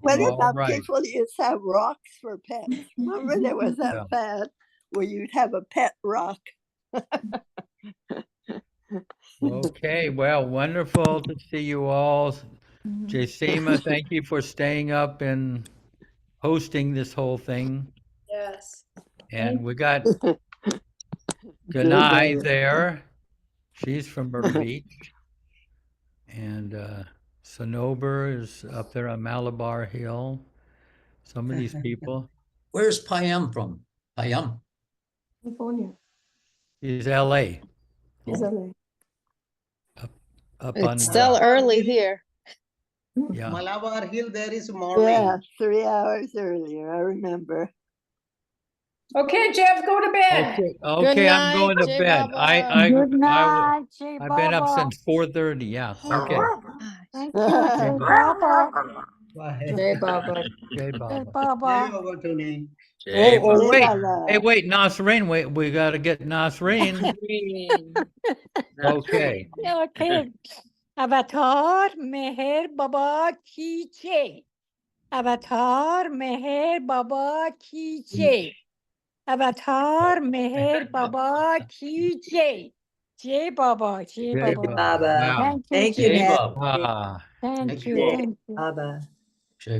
What All about right. people used to have rocks for pets? Remember there was that Yeah. fad where you'd have a pet rock. Okay. Well, wonderful to see you all. Jacima, thank you for staying up and hosting this whole thing. Yes. And we got Ganai there. She's from Myrtle Beach. And Sonober is up there on Malabar Hill. Some of these people. Where's Payam from? Payam. California. Is LA. Is LA. Up It's on still early here. Yeah. Malabar Hill, there is morning. Yeah, 3 hours earlier, I remember. Okay, Jeff, go to bed. Okay, I'm going to Jai bed. Baba. Good night, Jay I've been up Baba. since 4:30. Yeah. Okay. Thank you, Jay Baba. Bye. Jai Baba. Jai Jay Baba. Baba. Jai Baba, Tony. Hey, Jai wait. Baba. Hey, wait, Nasreen. Wait, we got to get Nasreen. Okay. Okay. Avatar Meher Baba Ki Jai. Avatar Meher Baba Ki Jai. Avatar Meher Baba Ki Jai. Jai Baba, Jai Jai Baba. Baba. Wow. Thank you, Thank you, Jai. Dad. Ah. Thank Thank you, you all. thank you. Baba. Jai